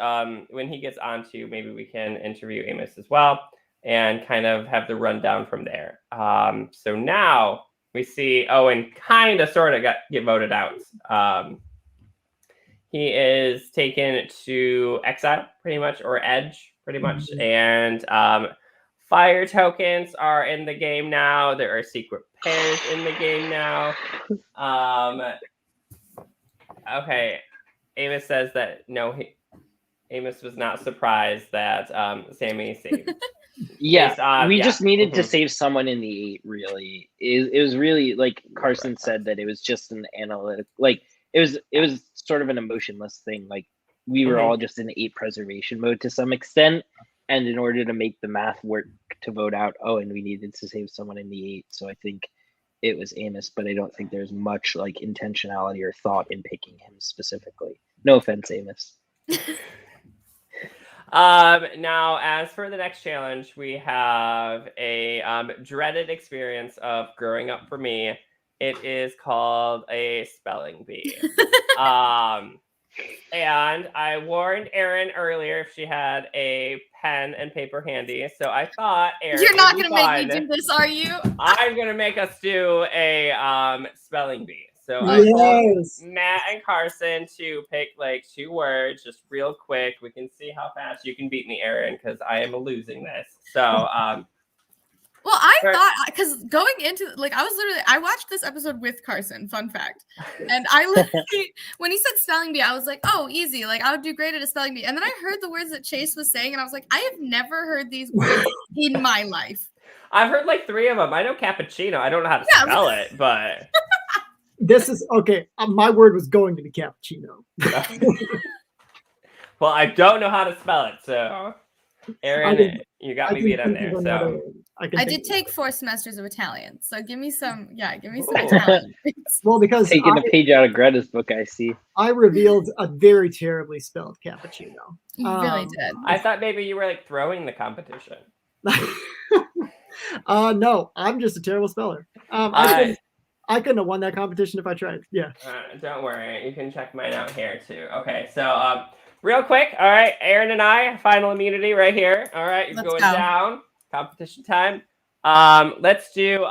[SPEAKER 2] when he gets onto, maybe we can interview Amos as well and kind of have the rundown from there. So now we see Owen kind of sort of get voted out. He is taken to exile pretty much, or edge pretty much. And fire tokens are in the game now. There are secret pairs in the game now. Okay. Amos says that Amos was not surprised that Sammy saved.
[SPEAKER 4] We just needed to save someone in the 8. Really, it was really like Carson said that it was just an analytic, like it was sort of an emotionless thing. Like we were all just in 8 preservation mode to some extent, and in order to make the math work to vote out Owen, we needed to save someone in the 8. So I think it was Amos, but I don't think there's much like intentionality or thought in picking him specifically. No offense, Amos.
[SPEAKER 2] Now, as for the next challenge, we have a dreaded experience of growing up for me. It is called a spelling bee. And I warned Erin earlier if she had a pen and paper handy. So I thought, Erin,
[SPEAKER 1] you're not going to make me do this, are you?
[SPEAKER 2] I'm going to make us do a spelling bee. So I want Matt and Carson to pick like 2 words, just real quick. We can see how fast you can beat me, Erin, because I am losing this. So,
[SPEAKER 1] well, I thought, because going into, like, I watched this episode with Carson, fun fact. And I literally, when he said spelling bee, I was like, oh, easy. Like, I would do great at a spelling bee. And then I heard the words that Chase was saying, and I was like, I have never heard these words in my life.
[SPEAKER 2] I've heard like 3 of them. I know cappuccino. I don't know how to spell it, but...
[SPEAKER 3] This is okay. My word was going to be cappuccino.
[SPEAKER 2] Well, I don't know how to spell it, so Erin, you got me beat on there. So
[SPEAKER 1] I did take 4 semesters of Italian, so give me some Italian.
[SPEAKER 3] Well, because
[SPEAKER 4] taking a page out of Greta's book, I see. I
[SPEAKER 3] revealed a very terribly spelled cappuccino.
[SPEAKER 1] You really did.
[SPEAKER 2] I thought maybe you were like throwing the competition.
[SPEAKER 3] No, I'm just a terrible speller. I couldn't have won that competition if I tried. Yeah.
[SPEAKER 2] Don't worry. You can check mine out here too. Okay. So real quick. All right, Erin and I, final immunity right here. All right, you're
[SPEAKER 1] Let's
[SPEAKER 2] going
[SPEAKER 1] go.
[SPEAKER 2] down. Competition time. Let's do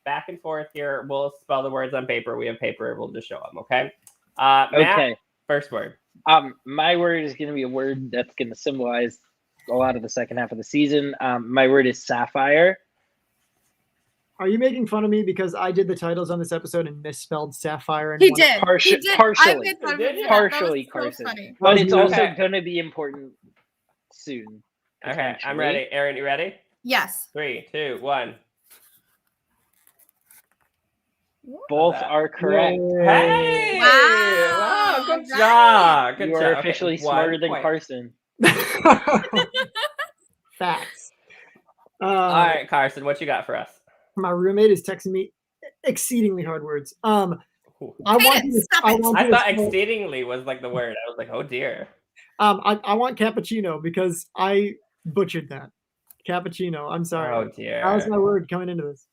[SPEAKER 2] back and forth here. We'll spell the words on paper. We have paper. We'll just show them. Okay. Matt,
[SPEAKER 4] Okay.
[SPEAKER 2] first word.
[SPEAKER 4] My word is going to be a word that's going to symbolize a lot of the second half of the season. My word is sapphire.
[SPEAKER 3] Are you making fun of me because I did the titles on this episode and misspelled sapphire?
[SPEAKER 1] He did.
[SPEAKER 4] Partially.
[SPEAKER 1] I made fun of
[SPEAKER 2] Did
[SPEAKER 1] him
[SPEAKER 2] you?
[SPEAKER 1] for that. That
[SPEAKER 4] Partially,
[SPEAKER 1] was so
[SPEAKER 4] Carson.
[SPEAKER 1] funny.
[SPEAKER 4] But it's also
[SPEAKER 2] Okay.
[SPEAKER 4] going to be important soon.
[SPEAKER 2] Okay, I'm ready. Erin, you ready?
[SPEAKER 1] Yes.
[SPEAKER 2] 3, 2, 1.
[SPEAKER 4] Both
[SPEAKER 2] that?
[SPEAKER 4] are correct.
[SPEAKER 2] Hey!
[SPEAKER 1] Wow,
[SPEAKER 2] Good
[SPEAKER 1] right.
[SPEAKER 2] job. Good
[SPEAKER 4] You
[SPEAKER 2] job.
[SPEAKER 4] are
[SPEAKER 2] Okay,
[SPEAKER 4] officially
[SPEAKER 2] 1
[SPEAKER 4] smarter than
[SPEAKER 2] point.
[SPEAKER 4] Carson.
[SPEAKER 3] Facts.
[SPEAKER 2] All right, Carson, what you got for us?
[SPEAKER 3] My roommate is texting me exceedingly hard words. I
[SPEAKER 1] Cadence, stop it.
[SPEAKER 2] I thought exceedingly was like the word. I was like, oh dear.
[SPEAKER 3] I want cappuccino because I butchered that. Cappuccino. I'm sorry.
[SPEAKER 2] Oh dear.
[SPEAKER 3] That was my word coming into this.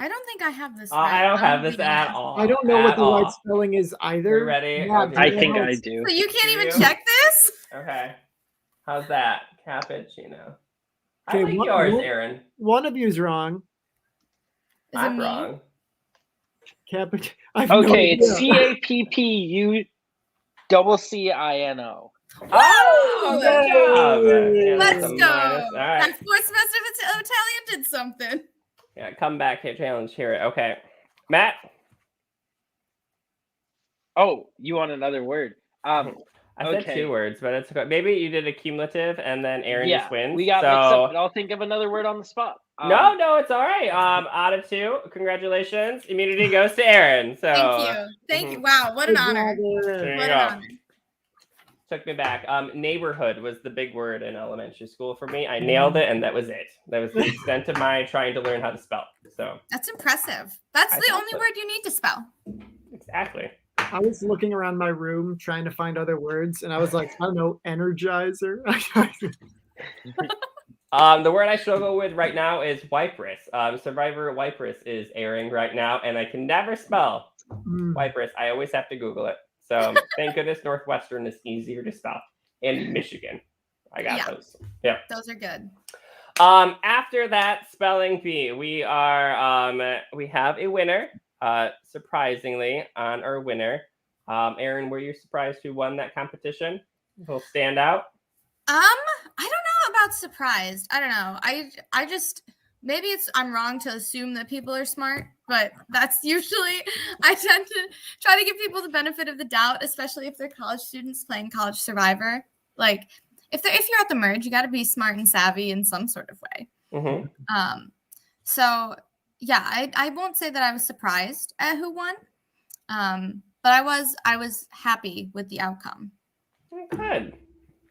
[SPEAKER 1] I don't think I have this.
[SPEAKER 2] I
[SPEAKER 1] right.
[SPEAKER 2] don't have
[SPEAKER 1] be
[SPEAKER 2] this at
[SPEAKER 1] honest.
[SPEAKER 2] all.
[SPEAKER 3] I don't know what the
[SPEAKER 2] all.
[SPEAKER 3] right spelling is either.
[SPEAKER 2] You ready?
[SPEAKER 3] Yeah,
[SPEAKER 2] Okay.
[SPEAKER 4] I think I do.
[SPEAKER 1] So you can't even
[SPEAKER 2] You?
[SPEAKER 1] check this?
[SPEAKER 2] Okay. How's that? Cappuccino.
[SPEAKER 3] Okay,
[SPEAKER 2] I like yours, Erin.
[SPEAKER 3] One of you is wrong.
[SPEAKER 1] Is it
[SPEAKER 2] I'm
[SPEAKER 1] me?
[SPEAKER 2] wrong.
[SPEAKER 3] Okay,
[SPEAKER 4] it's CAPPUCCINO.
[SPEAKER 2] Oh, good job. Yeah,
[SPEAKER 1] Let's
[SPEAKER 2] that's a
[SPEAKER 1] go.
[SPEAKER 2] minus. All right.
[SPEAKER 1] That sports semester of Italian did something.
[SPEAKER 2] Yeah, come back here, challenge here. Okay. Matt?
[SPEAKER 4] Oh, you want another word?
[SPEAKER 2] I said
[SPEAKER 4] Okay.
[SPEAKER 2] 2 words, but it's okay. Maybe you did a cumulative and then Erin just wins.
[SPEAKER 4] We got mixed up, but I'll think of another word on the spot.
[SPEAKER 2] No, it's all right. Out of 2, congratulations. Immunity goes to Erin. So
[SPEAKER 1] Thank you. Wow, what an honor.
[SPEAKER 2] There you
[SPEAKER 1] What
[SPEAKER 2] go.
[SPEAKER 1] an honor.
[SPEAKER 2] Took me back. Neighborhood was the big word in elementary school for me. I nailed it, and that was it. That was the extent of my trying to learn how to spell. So
[SPEAKER 1] That's impressive. That's the only word you need to spell.
[SPEAKER 2] exactly.
[SPEAKER 3] I was looking around my room trying to find other words, and I was like, I don't know, energizer.
[SPEAKER 2] The word I struggle with right now is wipress. Survivor wipress is airing right now, and I can never spell wipress. I always have to Google it. So thank goodness Northwestern is easier to spell. In Michigan, I got those. Yeah,
[SPEAKER 1] those are good.
[SPEAKER 2] After that spelling bee, we are we have a winner. Surprisingly, on our winner, Erin, were you surprised who won that competition? Who'll stand out?
[SPEAKER 1] I don't know about surprised. I don't know. I just maybe I'm wrong to assume that people are smart, but that's usually I tend to try to give people the benefit of the doubt, especially if they're college students playing College Survivor. Like if you're at the merge, you got to be smart and savvy in some sort of way.
[SPEAKER 2] Mm-hmm.
[SPEAKER 1] So yeah, I won't say that I was surprised at who won, but I was happy with the outcome.
[SPEAKER 2] Good.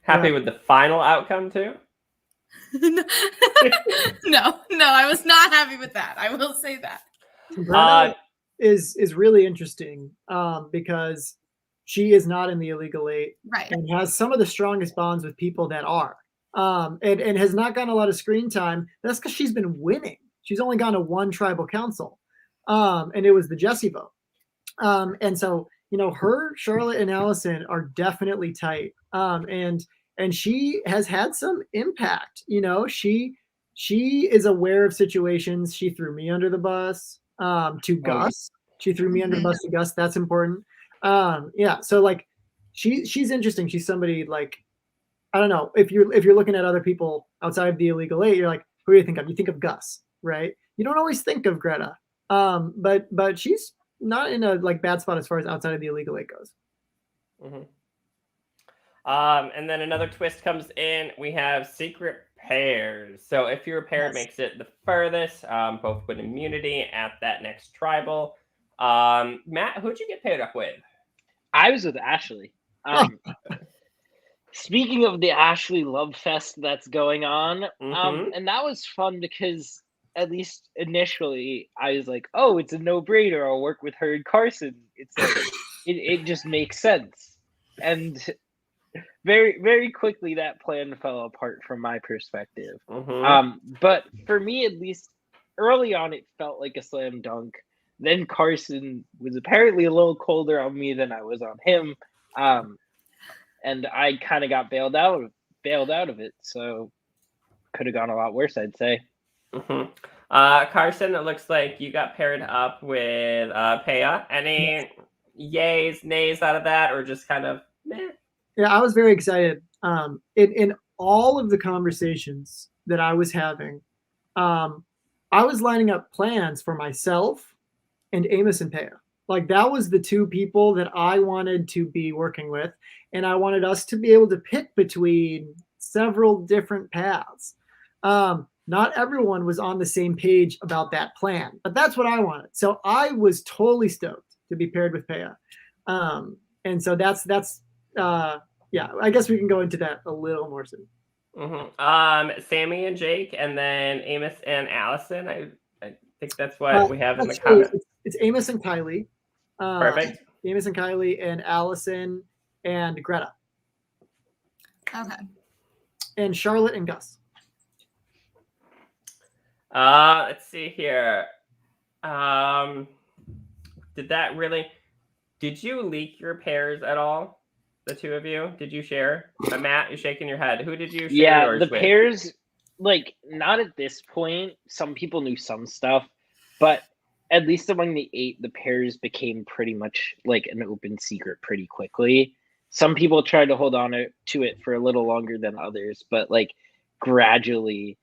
[SPEAKER 2] Happy with the final outcome too?
[SPEAKER 1] No, I was not happy with that. I will say that.
[SPEAKER 3] Brenna is really interesting because she is not in the illegal 8,
[SPEAKER 1] right,
[SPEAKER 3] and has some of the strongest bonds with people that are, and has not gotten a lot of screen time. That's because she's been winning. She's only gone to 1 tribal council, and it was the Jesse vote. And so her, Charlotte, and Allison are definitely tight, and she has had some impact. She is aware of situations. She threw me under the bus to Gus. She threw me under the bus to Gus. That's important. So like she's interesting. She's somebody like, I don't know, if you're looking at other people outside of the illegal 8, you're like, who do you think of? You think of Gus, right? You don't always think of Greta. But she's not in a like bad spot as far as outside of the illegal 8 goes.
[SPEAKER 2] Mm-hmm. And then another twist comes in. We have secret pairs. So if your pair makes it the furthest, both win immunity at that next tribal. Matt, who'd you get paired up with?
[SPEAKER 4] I was with Ashley. Speaking of the Ashley love fest that's going on, and that was fun because at least initially I was like, oh, it's a no-brainer. I'll work with her and Carson. It's like, it just makes sense. And very, very quickly that plan fell apart from my perspective.
[SPEAKER 2] Mhm.
[SPEAKER 4] But for me, at least early on, it felt like a slam dunk. Then Carson was apparently a little colder on me than I was on him, and I kind of got bailed out of it. So could have gone a lot worse, I'd say.
[SPEAKER 2] Mhm. Carson, it looks like you got paired up with Paia. Any yays, nays out of that, or just kind of meh?
[SPEAKER 3] Yeah, I was very excited. In all of the conversations that I was having, I was lining up plans for myself and Amos and Paia. Like that was the two people that I wanted to be working with, and I wanted us to be able to pick between several different paths. Not everyone was on the same page about that plan, but that's what I wanted. So I was totally stoked to be paired with Paia. And so that's yeah, I guess we can go into that a little more soon.
[SPEAKER 2] Sammy and Jake, and then Amos and Allison. I think that's what we have in the
[SPEAKER 3] That's
[SPEAKER 2] comment.
[SPEAKER 3] it's Amos and Kylie.
[SPEAKER 2] Perfect.
[SPEAKER 3] Amos and Kylie and Allison and Greta.
[SPEAKER 1] Okay.
[SPEAKER 3] And Charlotte and Gus.
[SPEAKER 2] Let's see here. Did you leak your pairs at all? The two of you? Did you share? Matt, you're shaking your head. Who did you share
[SPEAKER 4] Yeah,
[SPEAKER 2] yours
[SPEAKER 4] the
[SPEAKER 2] with?
[SPEAKER 4] pairs, like, not at this point. Some people knew some stuff, but at least among the 8, the pairs became pretty much like an open secret pretty quickly. Some people tried to hold on to it for a little longer than others, but like gradually,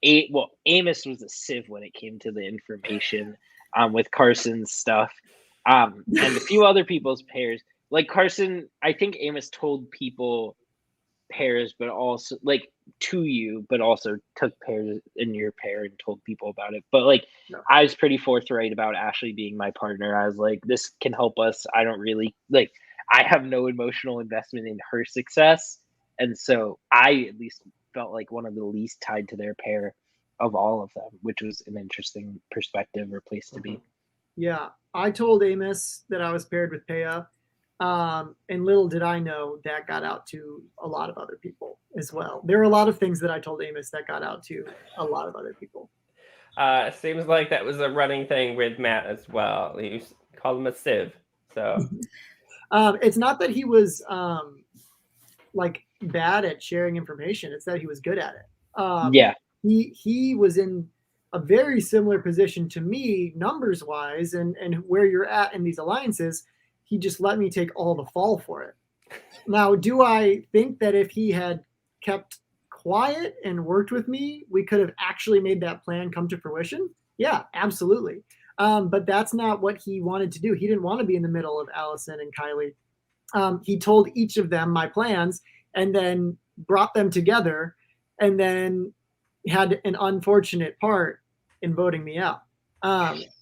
[SPEAKER 4] Amos was a sieve when it came to the information with Carson's stuff, and a few other people's pairs. Like Carson, I think Amos told people pairs, but also like to you, but also took pairs in your pair and told people about it. But like, I was pretty forthright about Ashley being my partner. I was like, this can help us. I don't really like, I have no emotional investment in her success. And so I at least felt like one of the least tied to their pair of all of them, which was an interesting perspective or place to be.
[SPEAKER 3] Yeah, I told Amos that I was paired with Paia. And little did I know that got out to a lot of other people as well. There are a lot of things that I told Amos that got out to a lot of other people.
[SPEAKER 2] Seems like that was a running thing with Matt as well. You called him a sieve. So
[SPEAKER 3] it's not that he was like bad at sharing information. It's that he was good at it.
[SPEAKER 4] Yeah.
[SPEAKER 3] He was in a very similar position to me numbers wise and where you're at in these alliances. He just let me take all the fall for it. Now, do I think that if he had kept quiet and worked with me, we could have actually made that plan come to fruition? Yeah, absolutely. But that's not what he wanted to do. He didn't want to be in the middle of Allison and Kylie. He told each of them my plans and then brought them together and then had an unfortunate part in voting me out.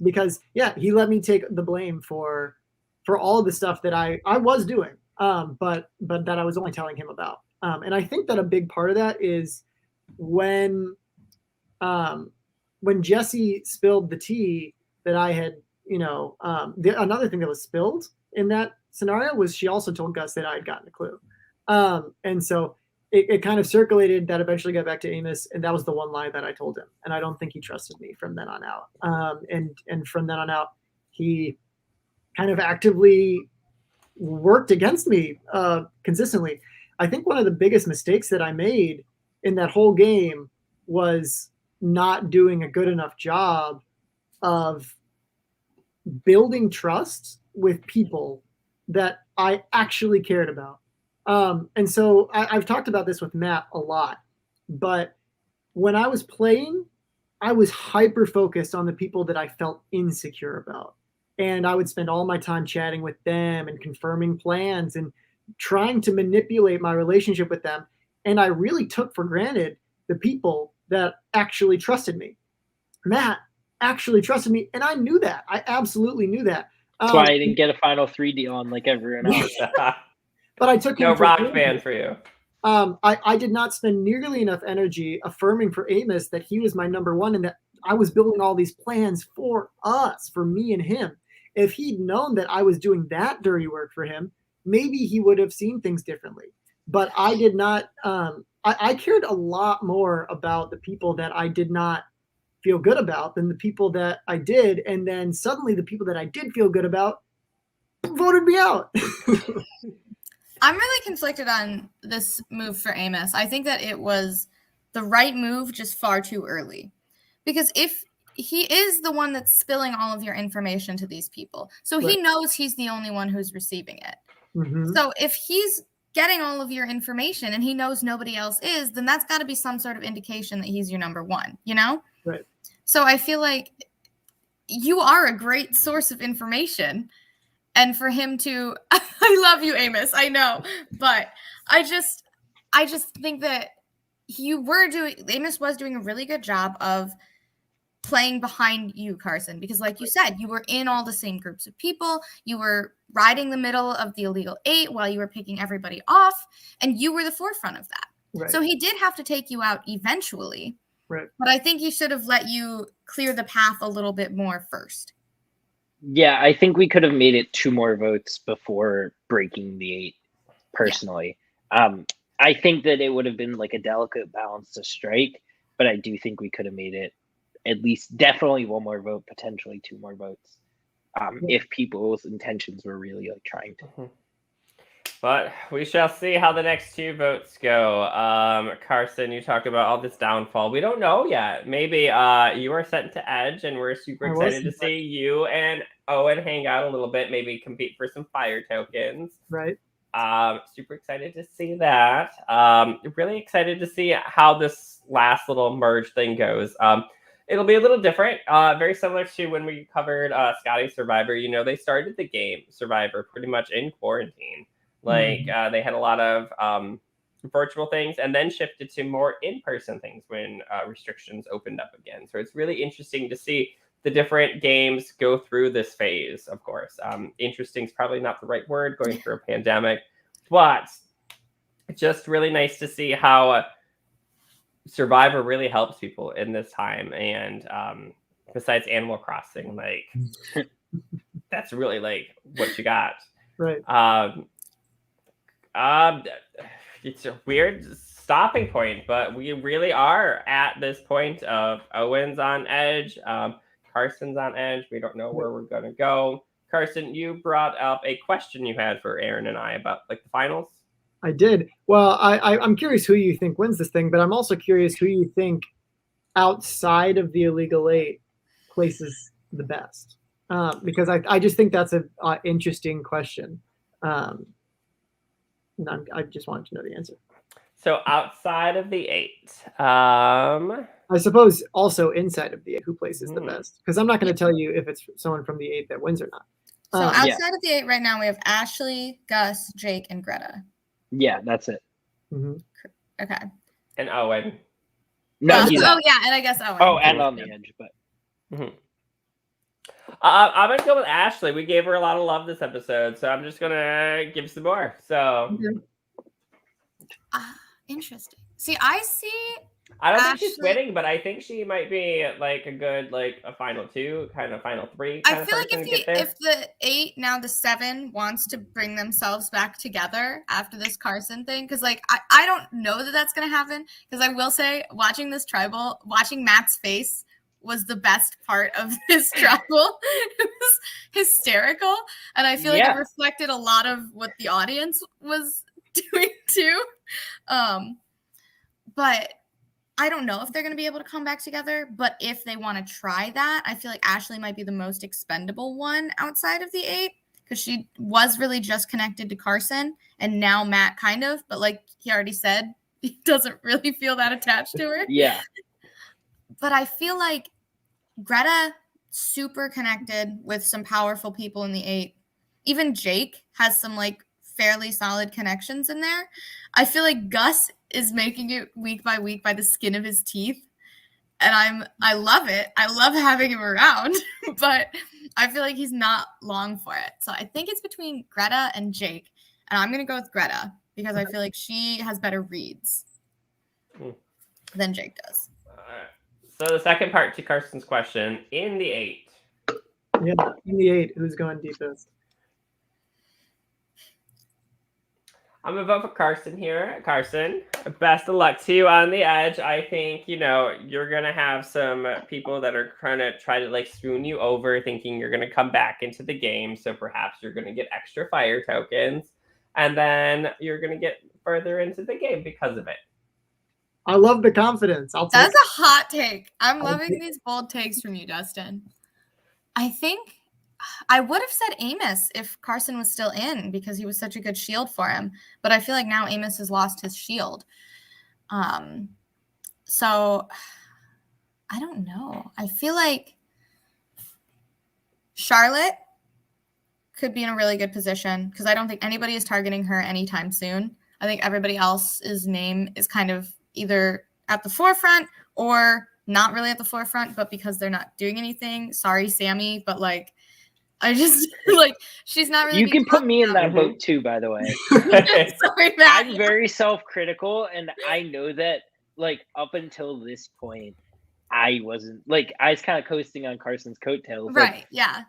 [SPEAKER 3] Because, yeah, he let me take the blame for all of the stuff that I was doing, but that I was only telling him about. And I think that a big part of that is when Jesse spilled the tea that I had, another thing that was spilled in that scenario was she also told Gus that I had gotten a clue. And so it kind of circulated that eventually got back to Amos, and that was the one lie that I told him. And I don't think he trusted me from then on out. And from then on out, he kind of actively worked against me consistently. I think one of the biggest mistakes that I made in that whole game was not doing a good enough job of building trust with people that I actually cared about. And so I've talked about this with Matt a lot, but when I was playing, I was hyper focused on the people that I felt insecure about. And I would spend all my time chatting with them and confirming plans and trying to manipulate my relationship with them. And I really took for granted the people that actually trusted me. Matt actually trusted me, and I knew that. I absolutely knew that.
[SPEAKER 4] That's why I didn't get a Final 3 deal on like everyone else.
[SPEAKER 3] But I took
[SPEAKER 2] no rock band for you.
[SPEAKER 3] I did not spend nearly enough energy affirming for Amos that he was my number one and that I was building all these plans for us, for me and him. If he'd known that I was doing that dirty work for him, maybe he would have seen things differently. but I did not. I cared a lot more about the people that I did not feel good about than the people that I did, and then suddenly the people that I did feel good about voted me out.
[SPEAKER 1] I'm really conflicted on this move for Amos. I think that it was the right move, just far too early. Because if he is the one that's spilling all of your information to these people, so he knows he's the only one who's receiving it.
[SPEAKER 3] Mm-hmm.
[SPEAKER 1] So if he's getting all of your information and he knows nobody else is, then that's got to be some sort of indication that he's your number one, you know?
[SPEAKER 3] Right.
[SPEAKER 1] So I feel like you are a great source of information. And for him to, I love you, Amos, I know, but I just think that Amos was doing a really good job of playing behind you, Carson, because like you said, you were in all the same groups of people. You were riding the middle of the illegal 8 while you were picking everybody off, and you were the forefront of that.
[SPEAKER 3] Right.
[SPEAKER 1] So he did have to take you out eventually,
[SPEAKER 3] Right.
[SPEAKER 1] but I think he should have let you clear the path a little bit more first.
[SPEAKER 4] Yeah, I think we could have made it 2 more votes before breaking the 8, personally. Yeah. I think that it would have been like a delicate balance to strike, but I do think we could have made it at least definitely 1 more vote, potentially 2 more votes, if people's intentions were really like trying to.
[SPEAKER 2] But we shall see how the next 2 votes go. Carson, you talked about all this downfall. We don't know yet. Maybe you are sent to Edge, and we're super excited to see you and Owen hang out a little bit, maybe compete for some fire tokens.
[SPEAKER 3] Right.
[SPEAKER 2] Super excited to see that. Really excited to see how this last little merge thing goes. It'll be a little different, very similar to when we covered Scotty Survivor. You know, they started the game Survivor pretty much in quarantine. Like they had a lot of virtual things and then shifted to more in-person things when restrictions opened up again. So it's really interesting to see the different games go through this phase, of course. Interesting is probably not the right word, going through a pandemic, but just really nice to see how Survivor really helps people in this time. And besides Animal Crossing, like that's really like what you got.
[SPEAKER 3] Right.
[SPEAKER 2] It's a weird stopping point, but we really are at this point of Owen's on Edge, Carson's on Edge. We don't know where we're going to go. Carson, you brought up a question you had for Erin and I about like the finals.
[SPEAKER 3] I did. Well, I'm curious who you think wins this thing, but I'm also curious who you think outside of the illegal 8 places the best, because I just think that's an interesting question. And I just wanted to know the answer.
[SPEAKER 2] So outside of the 8,
[SPEAKER 3] I suppose also inside of the 8, who places the best? Because I'm not going to tell you if it's someone from the 8 that wins or not.
[SPEAKER 1] So outside of the 8 right now, we have Ashley, Gus, Jake, and Greta.
[SPEAKER 4] Yeah, that's it.
[SPEAKER 3] Mm-hmm.
[SPEAKER 1] Okay.
[SPEAKER 2] And Owen.
[SPEAKER 4] No,
[SPEAKER 1] yeah, and I guess Owen.
[SPEAKER 4] Oh, and on the Edge, but.
[SPEAKER 2] Mm-hmm. I'm going to go with Ashley. We gave her a lot of love this episode, so I'm just going to give some more. So,
[SPEAKER 1] interesting. See, I
[SPEAKER 2] don't
[SPEAKER 1] Ashley,
[SPEAKER 2] think she's winning, but I think she might be like a good, like a final 2, kind of final 3.
[SPEAKER 1] I feel like if the 8, now the 7 wants to bring themselves back together after this Carson thing, because like I don't know that that's going to happen, because I will say watching this tribal, watching Matt's face was the best part of this tribal. It was hysterical, and I feel like it reflected a lot of what the audience was doing too. But I don't know if they're going to be able to come back together, but if they want to try that, I feel like Ashley might be the most expendable one outside of the 8, because she was really just connected to Carson, and now Matt kind of, but like he already said, he doesn't really feel that attached to her.
[SPEAKER 4] Yeah.
[SPEAKER 1] But I feel like Greta super connected with some powerful people in the 8. Even Jake has some like fairly solid connections in there. I feel like Gus is making it week by week by the skin of his teeth. And I love it. I love having him around, but I feel like he's not long for it. So I think it's between Greta and Jake. And I'm going to go with Greta because I feel like she has better reads than Jake does.
[SPEAKER 2] So the second part to Carson's question, in the 8.
[SPEAKER 3] Yeah, in the 8, who's going deepest?
[SPEAKER 2] I'm gonna vote for Carson here. Carson, best of luck to you on the edge. I think, you're gonna have some people that are gonna try to like swoon you over, thinking you're gonna come back into the game. So perhaps you're gonna get extra fire tokens, and then you're gonna get further into the game because of it.
[SPEAKER 3] I love the confidence.
[SPEAKER 1] That's a hot take. I'm loving these bold takes from you, Dustyn. I think I would have said Amos if Carson was still in, because he was such a good shield for him. But I feel like now Amos has lost his shield. So I don't know. I feel like Charlotte could be in a really good position, because I don't think anybody is targeting her anytime soon. I think everybody else's name is kind of either at the forefront or not really at the forefront, but because they're not doing anything. Sorry, Sammy, but like, I just like, she's not really.
[SPEAKER 4] You can put me in that boat too, by the way.
[SPEAKER 1] Sorry, Matt.
[SPEAKER 4] I'm very self-critical, and I know that like up until this point, I wasn't like, I was kind of coasting on Carson's coattails.
[SPEAKER 1] Right.
[SPEAKER 4] Like,
[SPEAKER 1] yeah.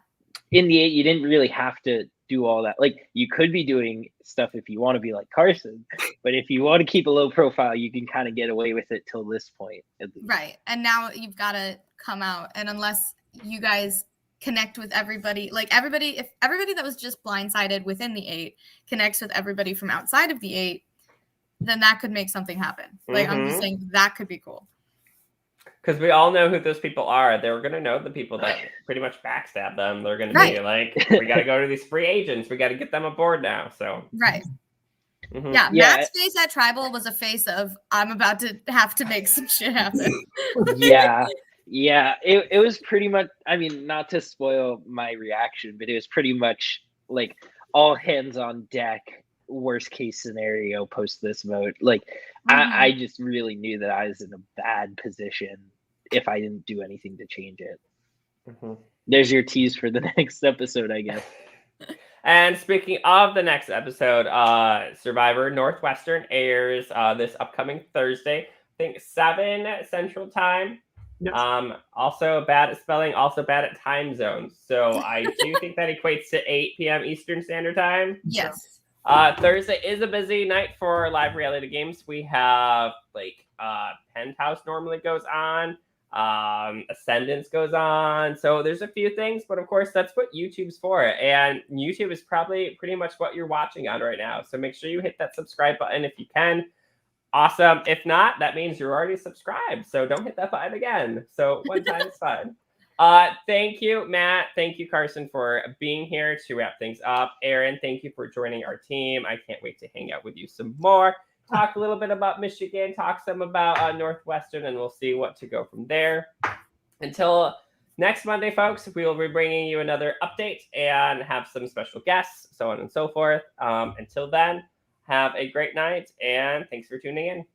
[SPEAKER 4] In the 8, you didn't really have to do all that. Like, you could be doing stuff if you want to be like Carson, but if you want to keep a low profile, you can kind of get away with it till this point.
[SPEAKER 1] Right. And now you've got to come out, and unless you guys connect with everybody, like if everybody that was just blindsided within the 8 connects with everybody from outside of the 8, then that could make something happen. Like, I'm just saying that could be cool.
[SPEAKER 2] Because we all know who those people are. They're going to know the people that pretty much backstab them. They're going to be like, we got to go to these free agents. We got to get them aboard now. So
[SPEAKER 1] right. Yeah, Matt's face at Tribal was a face of, I'm about to have to make some shit happen.
[SPEAKER 4] Yeah, it was pretty much, I mean, not to spoil my reaction, but it was pretty much like all hands on deck, worst case scenario post this vote. Like, I just really knew that I was in a bad position if I didn't do anything to change it. There's your tease for the next episode, I guess.
[SPEAKER 2] And speaking of the next episode, Survivor Northwestern airs this upcoming Thursday, I think 7 Central Time.
[SPEAKER 3] Yes.
[SPEAKER 2] Also bad at spelling, also bad at time zones. So I do think that equates to 8 p.m. Eastern Standard Time.
[SPEAKER 1] Yes.
[SPEAKER 2] Thursday is a busy night for live reality games. We have like Penthouse normally goes on, Ascendance goes on. So there's a few things, but of course that's what YouTube's for. And YouTube is probably pretty much what you're watching on right now. So make sure you hit that subscribe button if you can. Awesome. If not, that means you're already subscribed. So don't hit that button again. So one time is fine. Thank you, Matt. Thank you, Carson, for being here to wrap things up. Erin, thank you for joining our team. I can't wait to hang out with you some more. Talk a little bit about Michigan, talk some about Northwestern, and we'll see what to go from there. Until next Monday, folks, we will be bringing you another update and have some special guests, so on and so forth. Until then, have a great night, and thanks for tuning in.